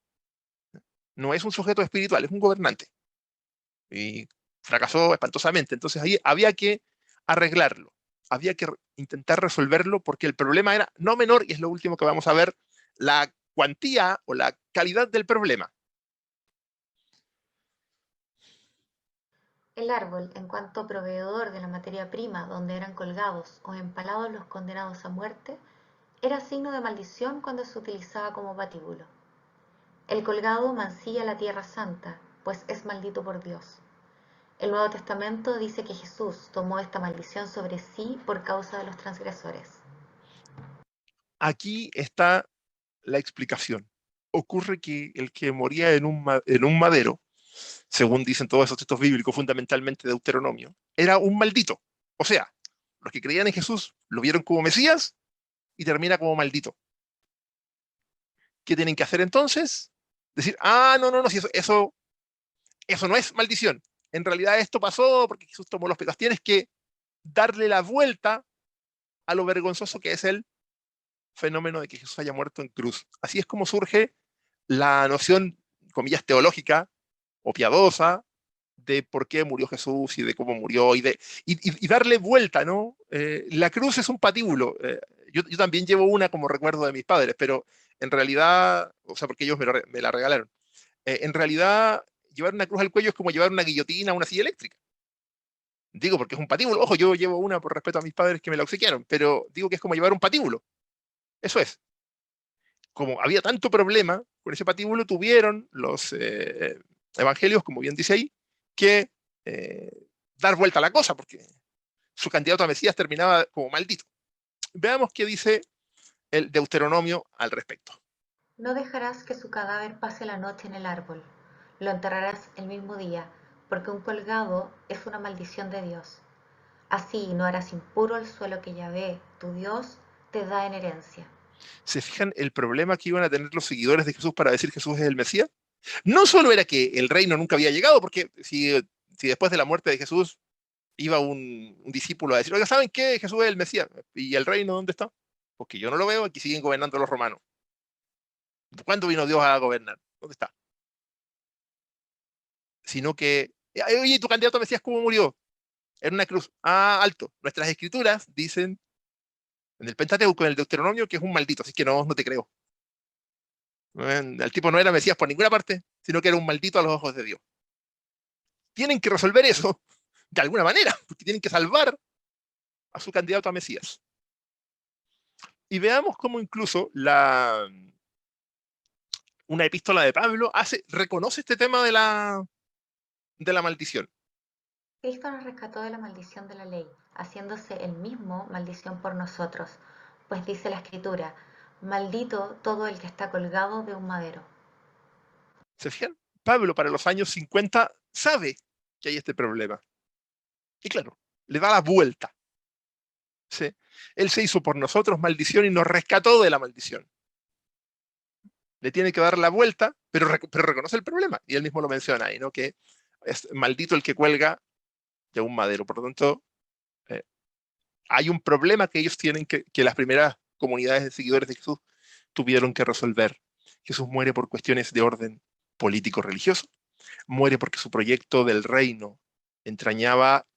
No es un sujeto espiritual, es un gobernante. Y fracasó espantosamente. Entonces ahí había que arreglarlo. había que intentar resolverlo porque el problema era no menor, y es lo último que vamos a ver, la cuantía o la calidad del problema. El árbol, en cuanto proveedor de la materia prima donde eran colgados o empalados los condenados a muerte, era signo de maldición cuando se utilizaba como patíbulo. El colgado mancilla la tierra santa, pues es maldito por Dios. El Nuevo Testamento dice que Jesús tomó esta maldición sobre sí por causa de los transgresores. Aquí está la explicación. Ocurre que el que moría en un madero, según dicen todos esos textos bíblicos, fundamentalmente Deuteronomio, era un maldito. O sea, los que creían en Jesús lo vieron como Mesías y termina como maldito. ¿Qué tienen que hacer entonces? Decir, no, si eso no es maldición. En realidad esto pasó porque Jesús tomó los pecados. Tienes que darle la vuelta a lo vergonzoso que es el fenómeno de que Jesús haya muerto en cruz. Así es como surge la noción, comillas, teológica o piadosa de por qué murió Jesús y de cómo murió y darle vuelta, ¿no? La cruz es un patíbulo. Yo también llevo una como recuerdo de mis padres, pero en realidad, o sea, porque ellos me la regalaron. En realidad, llevar una cruz al cuello es como llevar una guillotina a una silla eléctrica. Digo, porque es un patíbulo. Ojo, yo llevo una por respeto a mis padres que me la obsequiaron, pero digo que es como llevar un patíbulo. Eso es. Como había tanto problema con ese patíbulo, tuvieron los evangelios, como bien dice ahí, que dar vuelta a la cosa, porque su candidato a Mesías terminaba como maldito. Veamos qué dice el Deuteronomio al respecto. No dejarás que su cadáver pase la noche en el árbol, lo enterrarás el mismo día, porque un colgado es una maldición de Dios. Así no harás impuro el suelo que Yahvé, tu Dios, te da en herencia. ¿Se fijan el problema que iban a tener los seguidores de Jesús para decir que Jesús es el Mesías? No solo era que el reino nunca había llegado, porque si después de la muerte de Jesús iba un discípulo a decir, oiga, ¿saben qué? Jesús es el Mesías. ¿Y el reino dónde está? Porque yo no lo veo, aquí siguen gobernando los romanos. ¿Cuándo vino Dios a gobernar? ¿Dónde está? Sino que, oye, tu candidato a Mesías, ¿cómo murió? En una cruz. Alto. Nuestras escrituras dicen en el Pentateuco, en el Deuteronomio, que es un maldito, así que no te creo. El tipo no era Mesías por ninguna parte, sino que era un maldito a los ojos de Dios. Tienen que resolver eso de alguna manera, porque tienen que salvar a su candidato a Mesías. Y veamos cómo incluso una epístola de Pablo reconoce este tema de la maldición. Cristo nos rescató de la maldición de la ley, haciéndose él mismo maldición por nosotros, pues dice la Escritura, maldito todo el que está colgado de un madero. ¿Se fijan? Pablo para los años 50 sabe que hay este problema. Y claro, le da la vuelta. ¿Sí? Él se hizo por nosotros maldición y nos rescató de la maldición. Le tiene que dar la vuelta, pero reconoce el problema. Y él mismo lo menciona ahí, ¿no? Que es maldito el que cuelga de un madero. Por lo tanto, hay un problema que ellos tienen que las primeras comunidades de seguidores de Jesús tuvieron que resolver. Jesús muere por cuestiones de orden político-religioso, muere porque su proyecto del reino entrañaba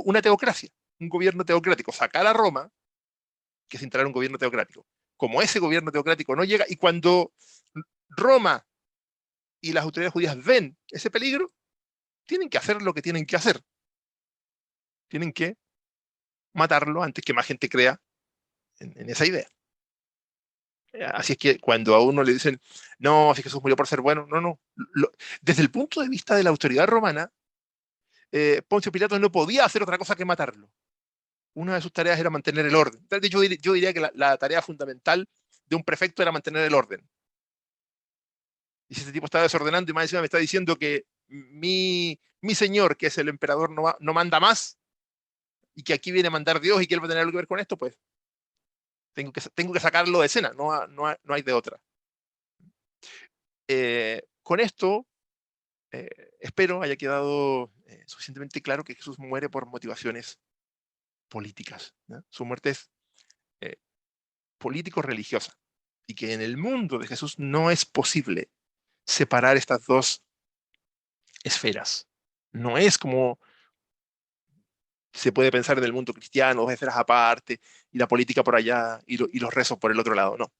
una teocracia, un gobierno teocrático. Sacar a Roma, que es instalar un gobierno teocrático. Como ese gobierno teocrático no llega, y cuando Roma y las autoridades judías ven ese peligro, tienen que hacer lo que tienen que hacer. Tienen que matarlo antes que más gente crea en esa idea. Así es que cuando a uno le dicen, no, si Jesús murió por ser bueno, no. Desde el punto de vista de la autoridad romana, Poncio Pilato no podía hacer otra cosa que matarlo. Una de sus tareas era mantener el orden. De hecho, yo diría que la tarea fundamental de un prefecto era mantener el orden. Y si este tipo está desordenando y más encima me está diciendo que mi señor, que es el emperador, no manda más, y que aquí viene a mandar Dios y que él va a tener algo que ver con esto, pues tengo que sacarlo de escena, no hay de otra. Con esto, espero haya quedado suficientemente claro que Jesús muere por motivaciones políticas, ¿no? Su muerte es político-religiosa, y que en el mundo de Jesús no es posible separar estas dos esferas. No es como se puede pensar en el mundo cristiano, dos esferas aparte, y la política por allá, y los rezos por el otro lado. No,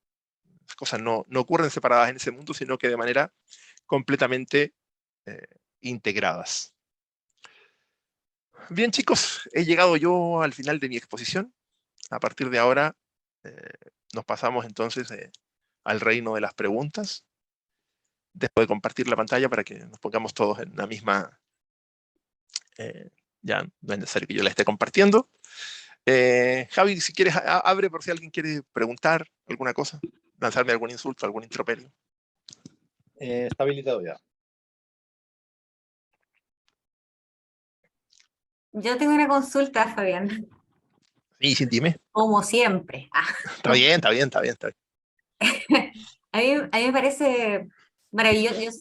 las cosas no ocurren separadas en ese mundo, sino que de manera completamente eh, integradas. Bien, chicos, he llegado yo al final de mi exposición. A partir de ahora nos pasamos entonces al reino de las preguntas. Dejo de compartir la pantalla para que nos pongamos todos en la misma... ya no es necesario que yo la esté compartiendo. Javi, si quieres, abre por si alguien quiere preguntar alguna cosa, lanzarme algún insulto, algún introperio. Está habilitado ya. Yo tengo una consulta, Fabián, Sí, sí, dime. como siempre. Está bien, está bien, está bien, está bien. A mí me parece maravilloso, yo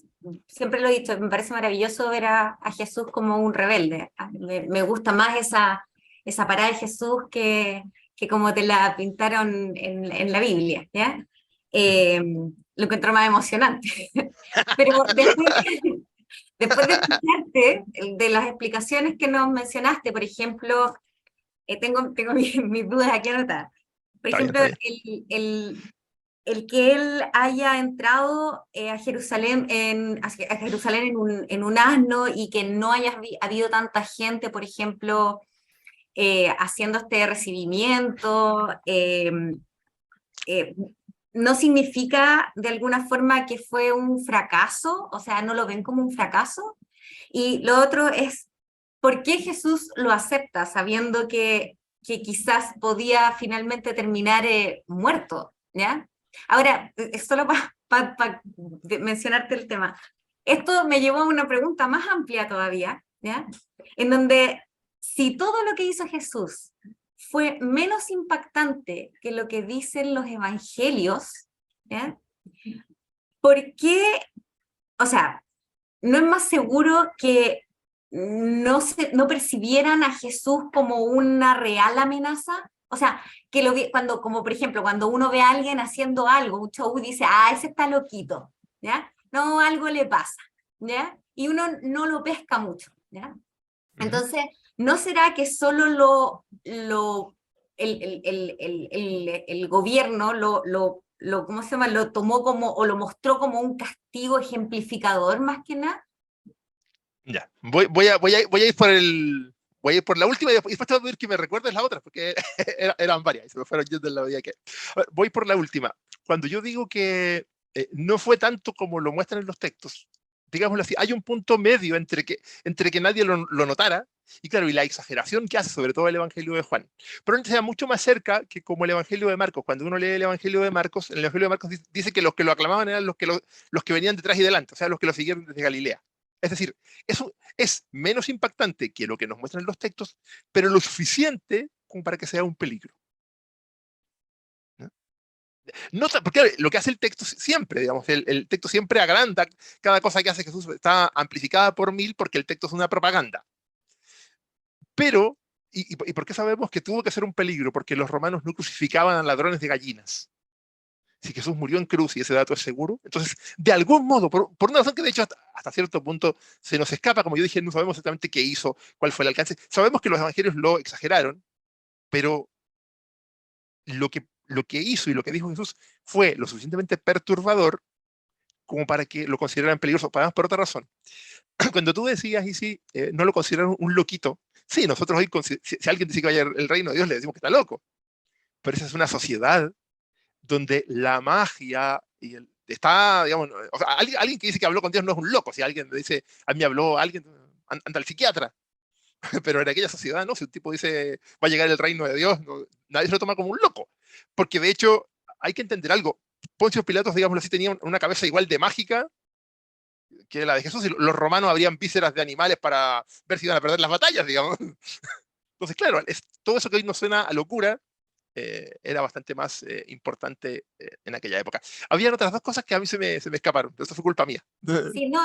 siempre lo he dicho, me parece maravilloso ver a Jesús como un rebelde. Me gusta más esa parada de Jesús que como te la pintaron en la Biblia, ¿ya? Lo encuentro más emocionante. Pero después de escucharte, de las explicaciones que nos mencionaste, por ejemplo, tengo mis dudas aquí anotadas. Por Está bien, ejemplo, está bien. el que él haya entrado a Jerusalén, a Jerusalén en un asno y que no haya habido tanta gente, por ejemplo, haciendo este recibimiento, no significa de alguna forma que fue un fracaso, o sea, no lo ven como un fracaso. Y lo otro es, ¿por qué Jesús lo acepta sabiendo que quizás podía finalmente terminar muerto? ¿Ya? Ahora, es solo para mencionarte el tema. Esto me llevó a una pregunta más amplia todavía, ¿ya? En donde, si todo lo que hizo Jesús fue menos impactante que lo que dicen los evangelios, ¿ya? ¿Por qué? O sea, ¿no es más seguro que no percibieran a Jesús como una real amenaza? O sea, cuando, como por ejemplo, cuando uno ve a alguien haciendo algo, un show, dice, ese está loquito, ¿ya? No, algo le pasa, ¿ya? Y uno no lo pesca mucho, ¿ya? Entonces, ¿no será que solo el gobierno ¿cómo se llama? Lo tomó como, o lo mostró como un castigo ejemplificador más que nada? Ya, voy a ir por voy a ir por la última y después te voy a pedir que me recuerdes las otras, porque eran varias y se me fueron yendo en la vida que... A ver, voy por la última. Cuando yo digo que no fue tanto como lo muestran en los textos, digámoslo así, hay un punto medio entre que nadie lo notara y claro, y la exageración que hace, sobre todo el Evangelio de Juan. Pero sea mucho más cerca que como el Evangelio de Marcos. Cuando uno lee el Evangelio de Marcos, en el Evangelio de Marcos dice que los que lo aclamaban eran los que venían detrás y delante, o sea, los que lo siguieron desde Galilea. Es decir, eso es menos impactante que lo que nos muestran los textos, pero lo suficiente como para que sea un peligro. ¿No? Porque lo que hace el texto siempre, digamos, el texto siempre agranda cada cosa que hace Jesús, está amplificada por 1000 porque el texto es una propaganda. Pero, ¿y por qué sabemos que tuvo que ser un peligro? Porque los romanos no crucificaban a ladrones de gallinas. Si Jesús murió en cruz y ese dato es seguro, entonces, de algún modo, por una razón que de hecho hasta cierto punto se nos escapa, como yo dije, no sabemos exactamente qué hizo, cuál fue el alcance. Sabemos que los evangelios lo exageraron, pero lo que hizo y lo que dijo Jesús fue lo suficientemente perturbador como para que lo consideraran peligroso, además por otra razón. Cuando tú decías, y si no lo consideran un loquito, sí, nosotros hoy, si alguien dice que vaya el reino de Dios, le decimos que está loco, pero esa es una sociedad donde la magia está, digamos, o sea, alguien que dice que habló con Dios no es un loco, si alguien le dice, a mí me habló alguien, anda al psiquiatra, pero en aquella sociedad, ¿no? Si un tipo dice, va a llegar el reino de Dios, no, nadie se lo toma como un loco, porque de hecho hay que entender algo, Poncio Pilatos, digámoslo así, tenía una cabeza igual de mágica que la de Jesús, y los romanos habrían vísceras de animales para ver si iban a perder las batallas, digamos. Entonces, claro, todo eso que hoy nos suena a locura, era bastante más importante en aquella época. Habían otras dos cosas que a mí se me escaparon, pero eso fue culpa mía. Sí, no,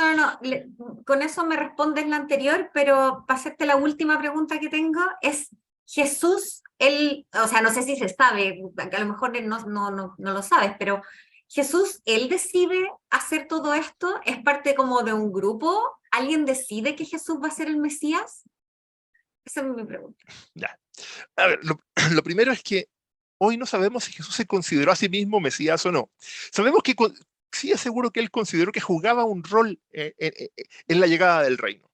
con eso me respondes la anterior, pero para hacerte la última pregunta que tengo es, Jesús, o sea, no sé si se sabe, a lo mejor no lo sabes, pero Jesús, ¿él decide hacer todo esto? ¿Es parte como de un grupo? ¿Alguien decide que Jesús va a ser el Mesías? Esa es mi pregunta. Ya. A ver, lo primero es que hoy no sabemos si Jesús se consideró a sí mismo Mesías o no. Sabemos que sí es seguro que él consideró que jugaba un rol en la llegada del reino.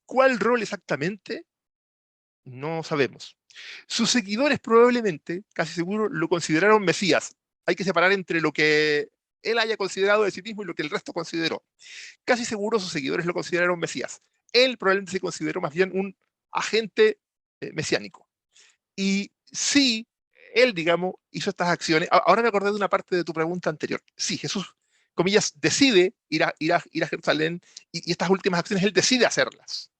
¿Cuál rol exactamente? No sabemos. Sus seguidores probablemente, casi seguro, lo consideraron Mesías. Hay que separar entre lo que él haya considerado de sí mismo y lo que el resto consideró. Casi seguro sus seguidores lo consideraron Mesías. Él probablemente se consideró más bien un agente mesiánico. Y sí, él, digamos, hizo estas acciones. Ahora me acordé de una parte de tu pregunta anterior. Sí, Jesús, comillas, decide ir a Jerusalén y estas últimas acciones él decide hacerlas.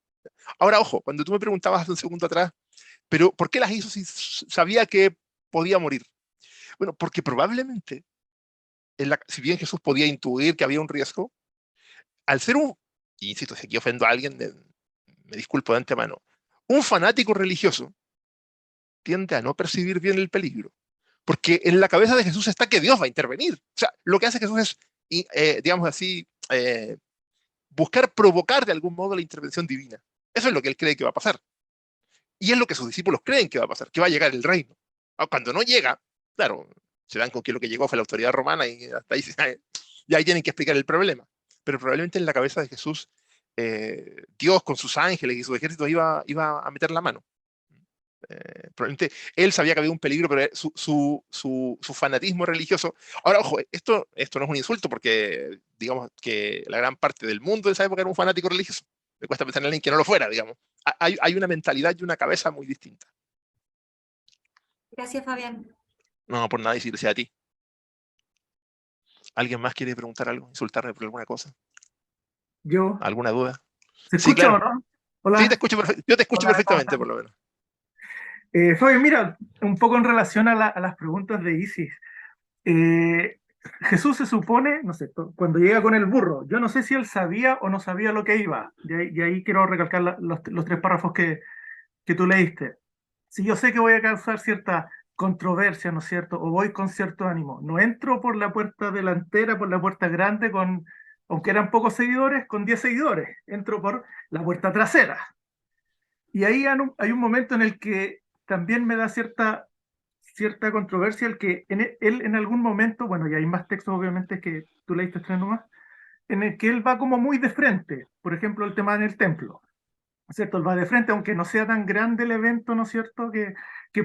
Ahora, ojo, cuando tú me preguntabas hace un segundo atrás, pero ¿por qué las hizo si sabía que podía morir? Bueno, porque probablemente, si bien Jesús podía intuir que había un riesgo, al ser y insisto, si aquí ofendo a alguien, me disculpo de antemano, un fanático religioso tiende a no percibir bien el peligro. Porque en la cabeza de Jesús está que Dios va a intervenir. O sea, lo que hace Jesús es, digamos así, buscar provocar de algún modo la intervención divina. Eso es lo que él cree que va a pasar. Y es lo que sus discípulos creen que va a pasar, que va a llegar el reino. Cuando no llega, claro, se dan con que lo que llegó fue la autoridad romana y hasta ahí, y ahí tienen que explicar el problema. Pero probablemente en la cabeza de Jesús, Dios con sus ángeles y sus ejércitos iba a meter la mano. Probablemente él sabía que había un peligro, pero su fanatismo religioso. Ahora, ojo, esto no es un insulto, porque digamos que la gran parte del mundo de esa época era un fanático religioso. Me cuesta pensar en alguien que no lo fuera, digamos. Hay una mentalidad y una cabeza muy distinta. Gracias, Fabián. No, por nada decirse a ti. ¿Alguien más quiere preguntar algo, insultarme por alguna cosa? Yo. ¿Alguna duda? ¿Se Sí, escucha o claro. no? Sí, te Hola. escucho yo te escucho Hola, ¿cómo perfectamente, están? por lo menos. Fabi, mira, un poco en relación a las preguntas de Isis. Eh, Jesús se supone, no sé, cuando llega con el burro, yo no sé si él sabía o no sabía lo que iba. Y ahí quiero recalcar los tres párrafos que tú leíste. Si yo sé que voy a causar cierta controversia, ¿no es cierto? O voy con cierto ánimo. No entro por la puerta delantera, por la puerta grande, aunque eran pocos seguidores, con 10 seguidores. Entro por la puerta trasera. Y ahí hay un momento en el que también me da cierta controversia el que él en algún momento, bueno, y hay más textos obviamente que tú leíste tres nomás, en el que él va como muy de frente. Por ejemplo, el tema en el templo, ¿no es cierto? Él va de frente, aunque no sea tan grande el evento, ¿no es cierto?, que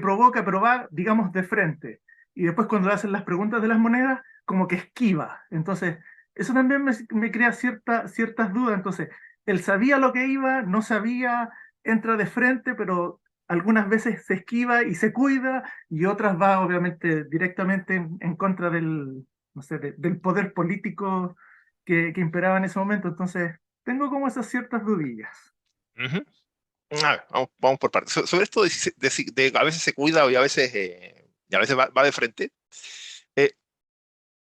provoca, pero va, digamos, de frente. Y después cuando le hacen las preguntas de las monedas, como que esquiva. Entonces, eso también me crea ciertas dudas. Entonces, él sabía lo que iba, no sabía, entra de frente, pero algunas veces se esquiva y se cuida, y otras va, obviamente, directamente en contra no sé, del poder político que imperaba en ese momento. Entonces, tengo como esas ciertas dudillas. Uh-huh. A ver, vamos por partes. Sobre esto de a veces se cuida y a veces va de frente, eh,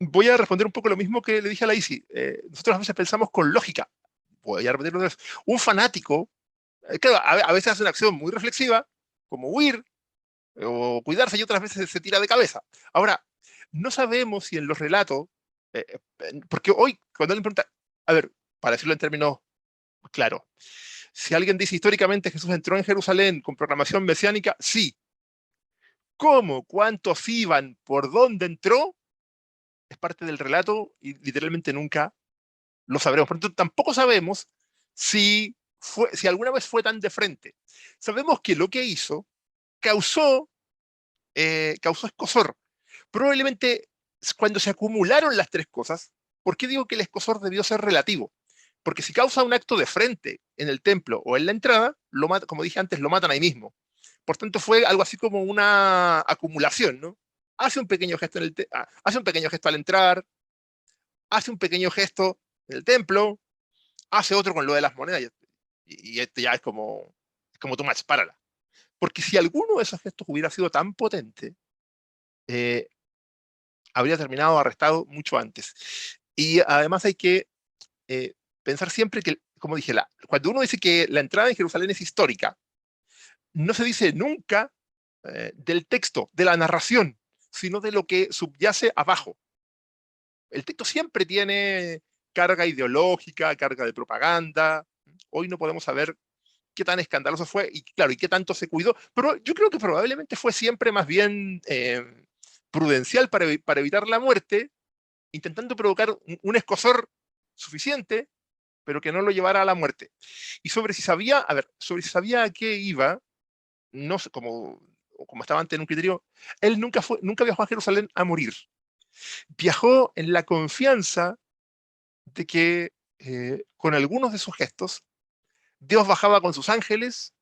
voy a responder un poco lo mismo que le dije a la Isi. Nosotros a veces pensamos con lógica. Voy a repetirlo otra vez. Un fanático, claro, a veces hace una acción muy reflexiva, como huir o cuidarse, y otras veces se tira de cabeza. Ahora, no sabemos si en los relatos, porque hoy, cuando alguien pregunta, a ver, para decirlo en términos claros, si alguien dice históricamente Jesús entró en Jerusalén con proclamación mesiánica, sí. ¿Cómo? ¿Cuántos iban? ¿Por dónde entró? Es parte del relato y literalmente nunca lo sabremos. Por lo tanto, tampoco sabemos si alguna vez fue tan de frente. Sabemos que lo que hizo causó escozor. Probablemente cuando se acumularon las tres cosas, ¿por qué digo que el escozor debió ser relativo? Porque si causa un acto de frente en el templo o en la entrada, como dije antes, lo matan ahí mismo. Por tanto, fue algo así como una acumulación, ¿no? Hace un pequeño gesto hace un pequeño gesto al entrar, hace un pequeño gesto en el templo, hace otro con lo de las monedas, y este ya es como too much, párala. Porque si alguno de esos gestos hubiera sido tan potente, eh, habría terminado arrestado mucho antes. Y además hay que pensar siempre que, como dije, cuando uno dice que la entrada en Jerusalén es histórica, no se dice nunca del texto, de la narración, sino de lo que subyace abajo. El texto siempre tiene carga ideológica, carga de propaganda. Hoy no podemos saber qué tan escandaloso fue, y claro, y qué tanto se cuidó, pero yo creo que probablemente fue siempre más bien prudencial para evitar la muerte, intentando provocar un escozor suficiente, pero que no lo llevara a la muerte. Y sobre si sabía, a ver, sobre si sabía a qué iba, no sé, como estaba antes en un criterio, él nunca viajó a Jerusalén a morir. Viajó en la confianza de que con algunos de sus gestos, Dios bajaba con sus ángeles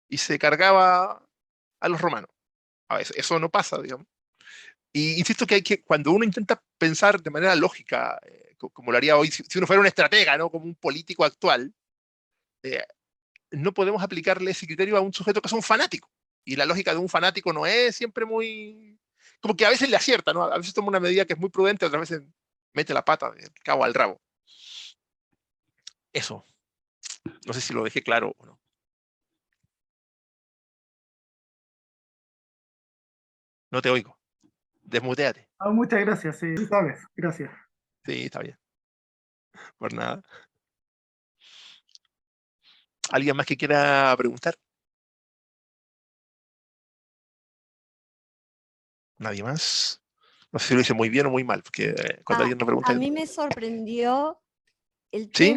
y se cargaba a los romanos. A veces eso no pasa, digamos. Y insisto que cuando uno intenta pensar de manera lógica, como lo haría hoy, si uno fuera un estratega, ¿no? Como un político actual, eh, no podemos aplicarle ese criterio a un sujeto que es un fanático. Y la lógica de un fanático no es siempre muy... Como que a veces le acierta, ¿no? A veces toma una medida que es muy prudente, otras veces mete la pata del cabo al rabo. Eso. No sé si lo dejé claro o no. No te oigo. Desmuteate. Muchas gracias, sí, sabes, gracias. Sí, está bien. Por nada. ¿Alguien más que quiera preguntar? ¿Nadie más? No sé si lo hice muy bien o muy mal, porque cuando alguien me pregunta... A mí me sorprendió el ¿Sí?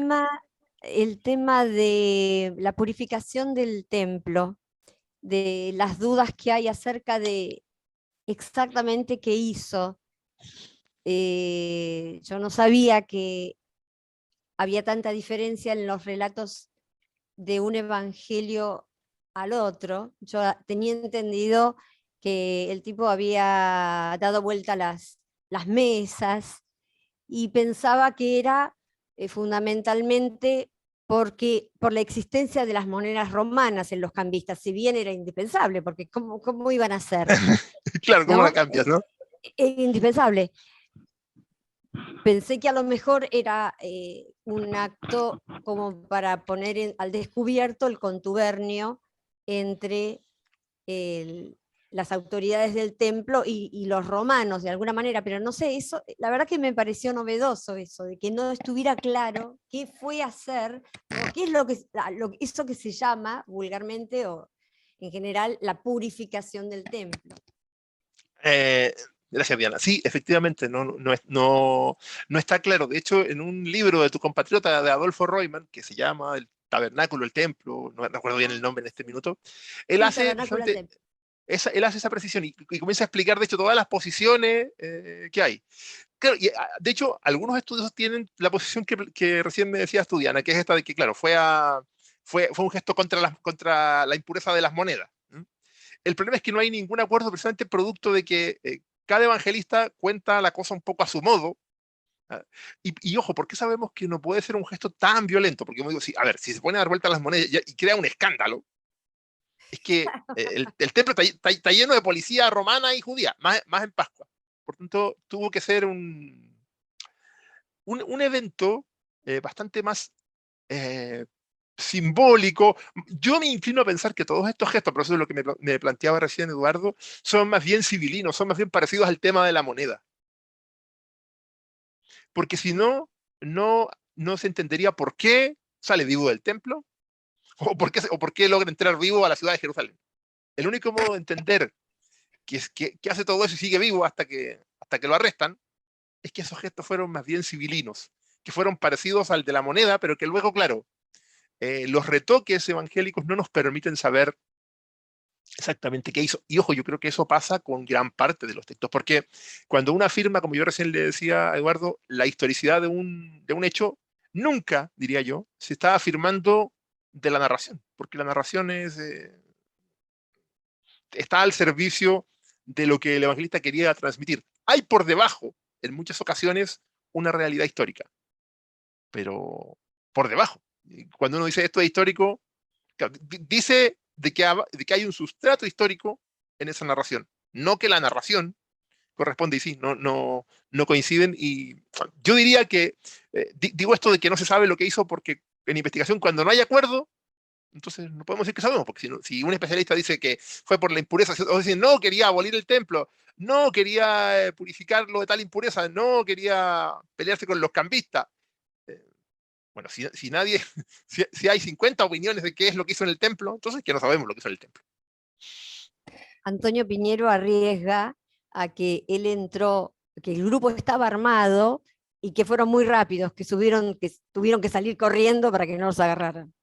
el tema de la purificación del templo, de las dudas que hay acerca de exactamente qué hizo. Yo no sabía que había tanta diferencia en los relatos de un evangelio al otro. Yo tenía entendido que el tipo había dado vuelta las mesas y pensaba que era fundamentalmente por la existencia de las monedas romanas en los cambistas, si bien era indispensable, porque ¿cómo iban a ser? Claro, ¿cómo ¿No? la cambias, no? Indispensable. Pensé que a lo mejor era un acto como para poner al descubierto el contubernio entre las autoridades del templo y los romanos de alguna manera, pero no sé, eso, la verdad que me pareció novedoso eso, de que no estuviera claro qué fue hacer, o qué es eso que se llama vulgarmente o en general la purificación del templo. Eh, Gracias, Diana. Sí, efectivamente, no está claro. De hecho, en un libro de tu compatriota, de Adolfo Royman, que se llama El Tabernáculo, el Templo, no recuerdo bien el nombre en este minuto, él Sí, hace tabernáculo del precisamente templo. él hace esa precisión y comienza a explicar, de hecho, todas las posiciones que hay. Claro, y de hecho, algunos estudios tienen la posición que recién me decías tú, Diana, que es esta de que, claro, fue un gesto contra la impureza de las monedas. El problema es que no hay ningún acuerdo, precisamente producto de que cada evangelista cuenta la cosa un poco a su modo. ¿Ah? Y ojo, ¿por qué sabemos que no puede ser un gesto tan violento? Porque yo me digo, a ver, si se pone a dar vueltas las monedas y crea un escándalo, es que el templo está lleno de policía romana y judía, más en Pascua. Por tanto, tuvo que ser un evento bastante más eh, simbólico. Yo me inclino a pensar que todos estos gestos, por eso es lo que me planteaba recién Eduardo, son más bien civilinos, son más bien parecidos al tema de la moneda. Porque si no, no se entendería por qué sale vivo del templo o por qué logra entrar vivo a la ciudad de Jerusalén. El único modo de entender que hace todo eso y sigue vivo hasta que lo arrestan es que esos gestos fueron más bien civilinos, que fueron parecidos al de la moneda, pero que luego, claro, los retoques evangélicos no nos permiten saber exactamente qué hizo. Y ojo, yo creo que eso pasa con gran parte de los textos, porque cuando uno afirma, como yo recién le decía a Eduardo, la historicidad de un hecho, nunca, diría yo, se está afirmando de la narración, porque la narración está al servicio de lo que el evangelista quería transmitir. Hay por debajo, en muchas ocasiones, una realidad histórica, pero por debajo. Cuando uno dice esto es histórico, dice de que hay un sustrato histórico en esa narración, no que la narración corresponde y sí, no coinciden. Y yo diría que, digo esto de que no se sabe lo que hizo porque en investigación cuando no hay acuerdo, entonces no podemos decir que sabemos, porque si un especialista dice que fue por la impureza, o dicen, no, quería abolir el templo, no, quería purificarlo de tal impureza, no, quería pelearse con los cambistas, Bueno, si nadie, si hay 50 opiniones de qué es lo que hizo en el templo, entonces que no sabemos lo que hizo en el templo. Antonio Piñero arriesga a que él entró, que el grupo estaba armado y que fueron muy rápidos, que tuvieron que salir corriendo para que no los agarraran.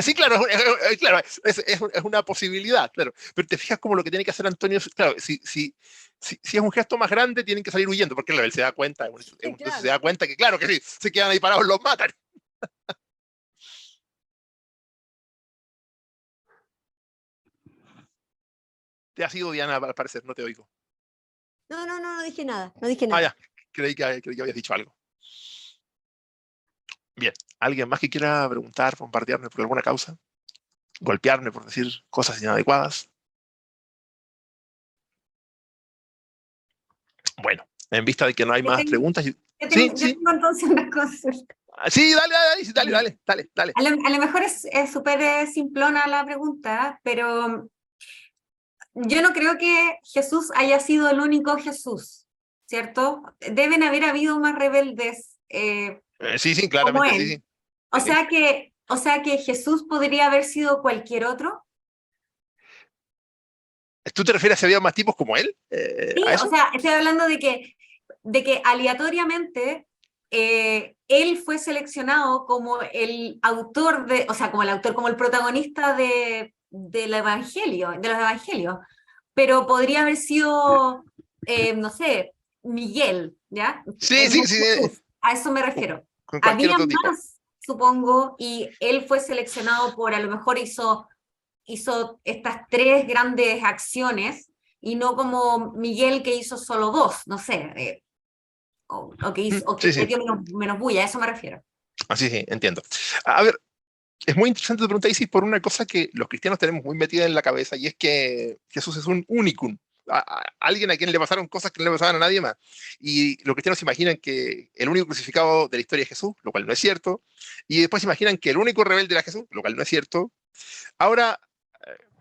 Sí, claro, claro, es una posibilidad, claro. Pero te fijas como lo que tiene que hacer Antonio, claro, si es un gesto más grande, tienen que salir huyendo, porque él se da cuenta, Claro. se da cuenta que claro que sí, se quedan ahí parados, los matan. Te has ido, Diana, al parecer, no te oigo. No dije nada, no dije Ah, nada. ya, creí que habías dicho algo. Bien, ¿alguien más que quiera preguntar, bombardearme por alguna causa? Golpearme por decir cosas inadecuadas. Bueno, en vista de que no hay más preguntas. Sí, Yo sí. tengo entonces una consulta. Sí, dale. A lo mejor es súper simplona la pregunta, pero yo no creo que Jesús haya sido el único Jesús, ¿cierto? Deben haber habido más rebeldes Sí, como claramente, él. sí. O sea que Jesús podría haber sido cualquier otro. ¿Tú te refieres a si había más tipos como él? Sí, ¿A o eso? sea, estoy hablando de que aleatoriamente él fue seleccionado como el autor o sea, como el autor, como el protagonista del evangelio, de los evangelios, pero podría haber sido, no sé, Miguel, ¿ya? Sí, No sí. Jesús, a eso me refiero. Con cualquier Había otro tipo. más, supongo, y él fue seleccionado a lo mejor hizo estas tres grandes acciones y no como Miguel que hizo solo dos, no sé, o que hizo, o que Sí, sí. metió menos bulla, a eso me refiero. Así sí, entiendo. A ver, es muy interesante tu pregunta, Isis, por una cosa que los cristianos tenemos muy metida en la cabeza, y es que Jesús es un unicum. Alguien a quien le pasaron cosas que no le pasaban a nadie más. Y los cristianos imaginan que el único crucificado de la historia es Jesús, lo cual no es cierto. Y después imaginan que el único rebelde era Jesús, lo cual no es cierto. Ahora,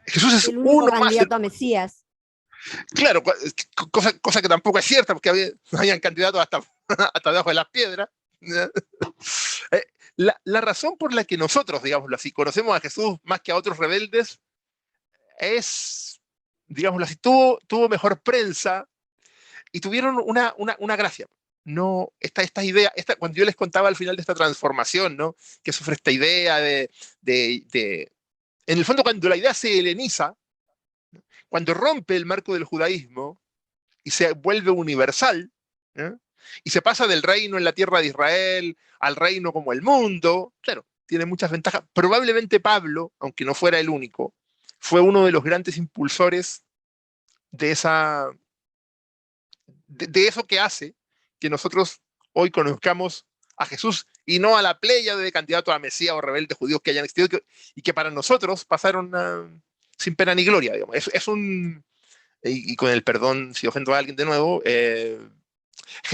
Jesús es El único uno más. candidato a Mesías. Claro, cosa que tampoco es cierta, porque habían candidatos hasta debajo de las piedras. Eh, la razón por la que nosotros, digámoslo así, conocemos a Jesús más que a otros rebeldes es, digámoslo así, tuvo mejor prensa y tuvieron una gracia. No, esta idea, cuando yo les contaba al final de esta transformación, ¿no? Que sufre esta idea en el fondo, cuando la idea se heleniza, cuando rompe el marco del judaísmo y se vuelve universal, ¿eh? Y se pasa del reino en la tierra de Israel al reino como el mundo, claro, tiene muchas ventajas. Probablemente Pablo, aunque no fuera el único, fue uno de los grandes impulsores de de eso que hace que nosotros hoy conozcamos a Jesús y no a la playa de candidatos a Mesías o rebeldes judíos que hayan existido y que para nosotros pasaron sin pena ni gloria, digamos. Es un, y con el perdón si ofendo a alguien de nuevo,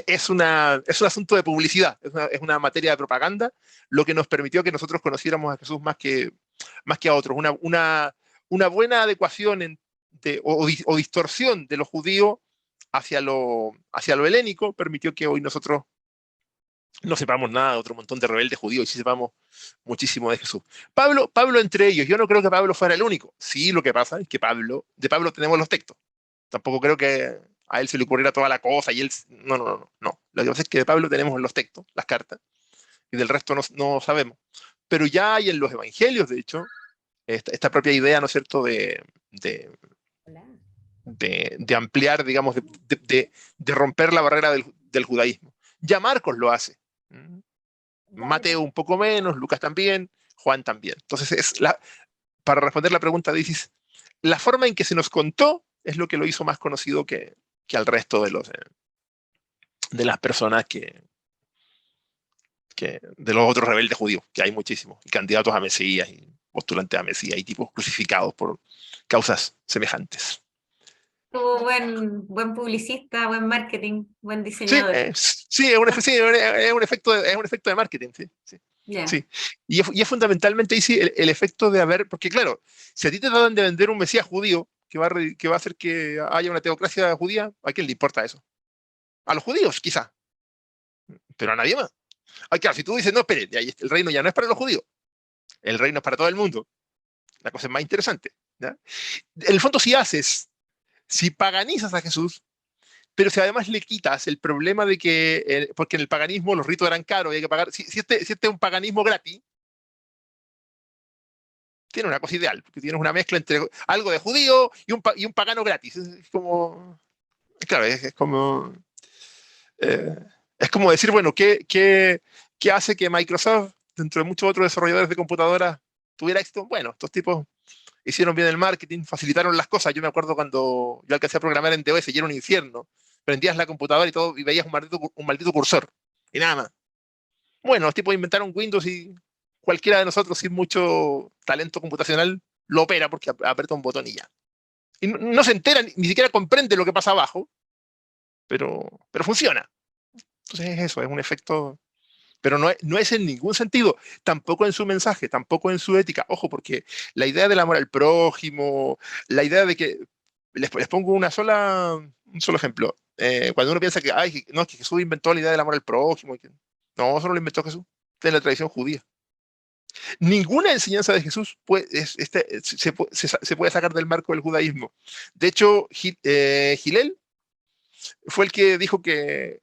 es un asunto de publicidad, es una materia de propaganda, lo que nos permitió que nosotros conociéramos a Jesús más que a otros. Una buena adecuación o distorsión de lo judío hacia lo helénico permitió que hoy nosotros no sepamos nada de otro montón de rebeldes judíos y sí sepamos muchísimo de Jesús. Pablo entre ellos, yo no creo que Pablo fuera el único. Sí, lo que pasa es que de Pablo tenemos los textos. Tampoco creo que a él se le ocurriera toda la cosa y él... No. Lo que pasa es que de Pablo tenemos los textos, las cartas, y del resto no sabemos. Pero ya hay en los evangelios, de hecho, esta propia idea, ¿no es cierto?, de ampliar, digamos, de romper la barrera del judaísmo. Ya Marcos lo hace. Mateo un poco menos, Lucas también, Juan también. Entonces, para responder la pregunta de Isis, la forma en que se nos contó es lo que lo hizo más conocido que al resto de las personas de los otros rebeldes judíos, que hay muchísimos, y candidatos a Mesías, y postulantes a Mesías, y tipos crucificados por causas semejantes. Tuvo buen publicista, buen marketing, buen Sí, diseñador. sí, es un efecto de marketing, sí. Yeah. Sí. Y es fundamentalmente el efecto de haber, porque claro, si a ti te tratan de vender un Mesías judío que va a hacer que haya una teocracia judía, ¿a quién le importa eso? A los judíos, quizá, pero a nadie más. Ah, claro, si tú dices, no, espere, el reino ya no es para los judíos, el reino es para todo el mundo. La cosa es más interesante. ¿Ya? En el fondo, si paganizas a Jesús, pero si además le quitas el problema de que, porque en el paganismo los ritos eran caros y hay que pagar, si este es un paganismo gratis, tiene una cosa ideal, porque tienes una mezcla entre algo de judío y un pagano gratis. Es como, claro, eh, es como decir, bueno, ¿qué hace que Microsoft, dentro de muchos otros desarrolladores de computadoras, tuviera éxito? Bueno, estos tipos hicieron bien el marketing, facilitaron las cosas. Yo me acuerdo cuando yo alcancé a programar en DOS y era un infierno. Prendías la computadora y todo y veías un maldito cursor. Y nada más. Bueno, los tipos inventaron Windows y cualquiera de nosotros sin mucho talento computacional lo opera porque aprieta un botón y ya. Y no se entera, ni siquiera comprende lo que pasa abajo, pero funciona. Entonces es eso, es un efecto, pero no es en ningún sentido, tampoco en su mensaje, tampoco en su ética. Ojo, porque la idea del amor al prójimo, la idea de que, les pongo un solo ejemplo. Cuando uno piensa que, ay, no, que Jesús inventó la idea del amor al prójimo, no, eso no lo inventó Jesús, de la tradición judía. Ninguna enseñanza de Jesús se puede sacar del marco del judaísmo. De hecho, Gilel fue el que dijo que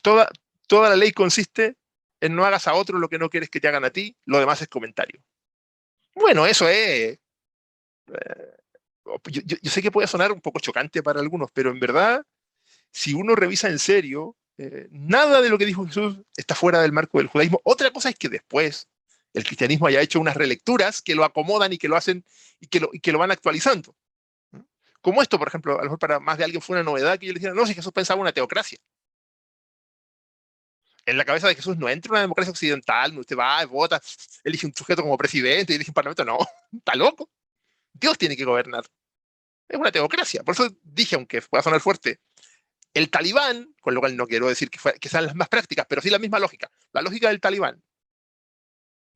toda, toda la ley consiste en no hagas a otro lo que no quieres que te hagan a ti, lo demás es comentario. Bueno, eso es... yo sé que puede sonar un poco chocante para algunos, pero en verdad, si uno revisa en serio, nada de lo que dijo Jesús está fuera del marco del judaísmo. Otra cosa es que después el cristianismo haya hecho unas relecturas que lo acomodan y que lo hacen y que lo van actualizando. Como esto, por ejemplo, a lo mejor para más de alguien fue una novedad que yo le dijera, no, si Jesús pensaba una teocracia. En la cabeza de Jesús no entra una democracia occidental, no usted va, vota, elige un sujeto como presidente y elige un parlamento. No, está loco. Dios tiene que gobernar. Es una teocracia. Por eso dije, aunque pueda sonar fuerte, el talibán, con lo cual no quiero decir que sean las más prácticas, pero sí la misma lógica. La lógica del talibán.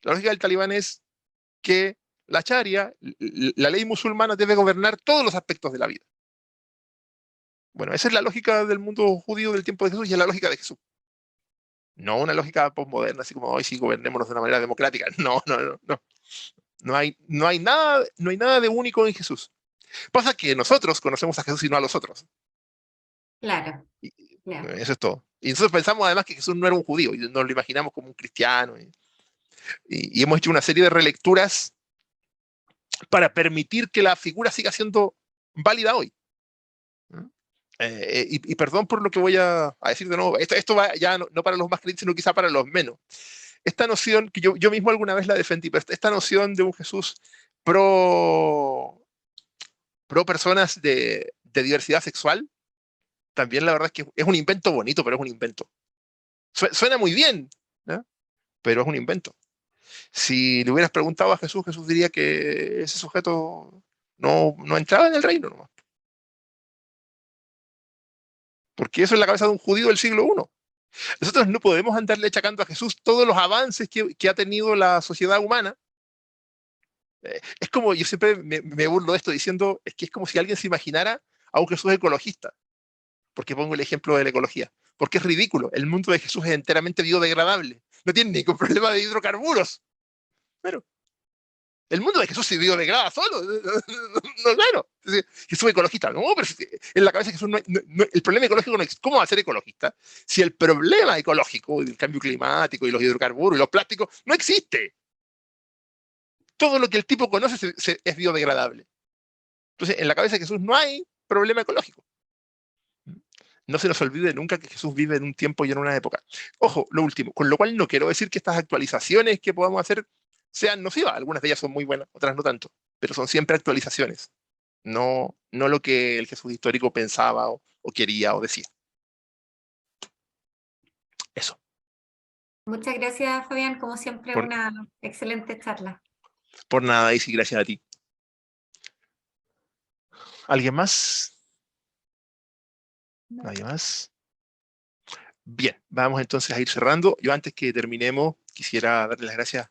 La lógica del talibán es que la sharia, la ley musulmana, debe gobernar todos los aspectos de la vida. Bueno, esa es la lógica del mundo judío del tiempo de Jesús y es la lógica de Jesús. No una lógica postmoderna, así como hoy sí gobernémonos de una manera democrática. No, no, no, no. No hay nada de único en Jesús. Pasa que nosotros conocemos a Jesús y no a los otros. Claro, Y claro. eso es todo. Y nosotros pensamos además que Jesús no era un judío y nos lo imaginamos como un cristiano. Y hemos hecho una serie de relecturas para permitir que la figura siga siendo válida hoy. Y perdón por lo que voy a decir de nuevo. Esto va ya no para los más creyentes, sino quizá para los menos. Esta noción, que yo mismo alguna vez la defendí, pero esta noción de un Jesús pro personas de diversidad sexual, también la verdad es que es un invento bonito, pero es un invento. Suena muy bien, ¿no? Pero es un invento. Si le hubieras preguntado a Jesús, Jesús diría que ese sujeto no entraba en el reino nomás. Porque eso es la cabeza de un judío del siglo I. Nosotros no podemos andarle achacando a Jesús todos los avances que ha tenido la sociedad humana. Es como, yo siempre me burlo de esto diciendo, es que es como si alguien se imaginara a un Jesús ecologista. Porque pongo el ejemplo de la ecología. Porque es ridículo. El mundo de Jesús es enteramente biodegradable. No tiene ningún problema de hidrocarburos. Pero el mundo de Jesús se biodegrada solo. No, claro. Jesús es ecologista. No, pero en la cabeza de Jesús el problema ecológico no es cómo va a ser ecologista si el problema ecológico, el cambio climático y los hidrocarburos y los plásticos no existe. Todo lo que el tipo conoce es biodegradable. Entonces, en la cabeza de Jesús no hay problema ecológico. No se nos olvide nunca que Jesús vive en un tiempo y en una época. Ojo, lo último, con lo cual no quiero decir que estas actualizaciones que podamos hacer sean nocivas. Algunas de ellas son muy buenas, otras no tanto, pero son siempre actualizaciones. No lo que el Jesús histórico pensaba o quería o decía. Eso. Muchas gracias, Fabián. Como siempre, una excelente charla. Por nada, Isi, gracias a ti. ¿Alguien más? ¿Nadie más? Bien, vamos entonces a ir cerrando. Yo antes que terminemos, quisiera darles las gracias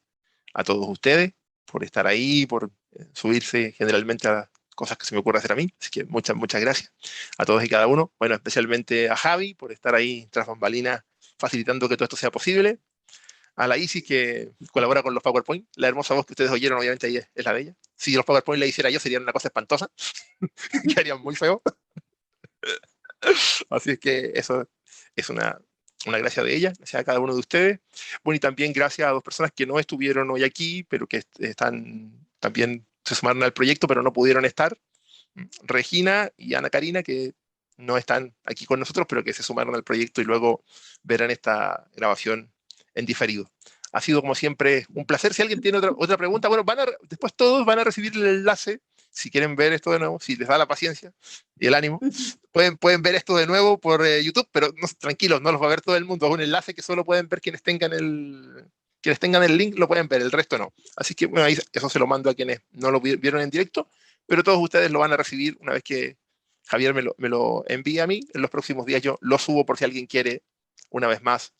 a todos ustedes por estar ahí, por subirse generalmente a cosas que se me ocurre hacer a mí. Así que muchas gracias a todos y cada uno. Bueno, especialmente a Javi por estar ahí tras bambalinas facilitando que todo esto sea posible. A la Isis que colabora con los PowerPoint. La hermosa voz que ustedes oyeron, obviamente, ahí es la de ella. Si los PowerPoint la hiciera yo, serían una cosa espantosa. Quedarían muy feo. Así es que eso es una gracia de ella, gracias a cada uno de ustedes. Bueno, y también gracias a dos personas que no estuvieron hoy aquí, pero que también se sumaron al proyecto, pero no pudieron estar. Regina y Ana Karina, que no están aquí con nosotros, pero que se sumaron al proyecto y luego verán esta grabación en diferido. Ha sido, como siempre, un placer. Si alguien tiene otra pregunta, bueno, después todos van a recibir el enlace. Si quieren ver esto de nuevo, si les da la paciencia y el ánimo, pueden ver esto de nuevo por YouTube, pero tranquilos, no los va a ver todo el mundo. Es un enlace que solo pueden ver quienes tengan el link, lo pueden ver, el resto no. Así que, bueno, ahí eso se lo mando a quienes no lo vieron en directo, pero todos ustedes lo van a recibir una vez que Javier me lo envíe a mí. En los próximos días yo lo subo por si alguien quiere, una vez más,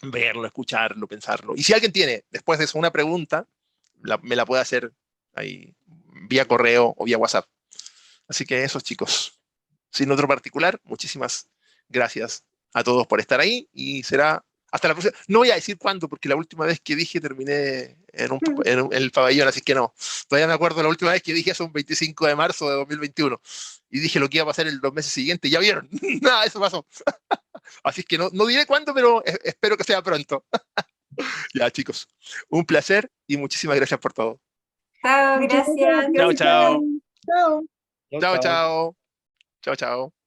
verlo, escucharlo, pensarlo. Y si alguien tiene, después de eso, una pregunta, me la puede hacer ahí vía correo o vía WhatsApp. Así que eso, chicos. Sin otro particular, muchísimas gracias a todos por estar ahí y será hasta la próxima. No voy a decir cuándo, porque la última vez que dije terminé en el pabellón, así que no. Todavía me acuerdo la última vez que dije eso, un 25 de marzo de 2021. Y dije lo que iba a pasar en los meses siguientes. ¿Ya vieron? Nada, eso pasó. Así que no diré cuándo, pero espero que sea pronto. Ya, chicos. Un placer y muchísimas gracias por todo. Chao, gracias. Chao, chao. Chao. Chao, chao. Chao, chao.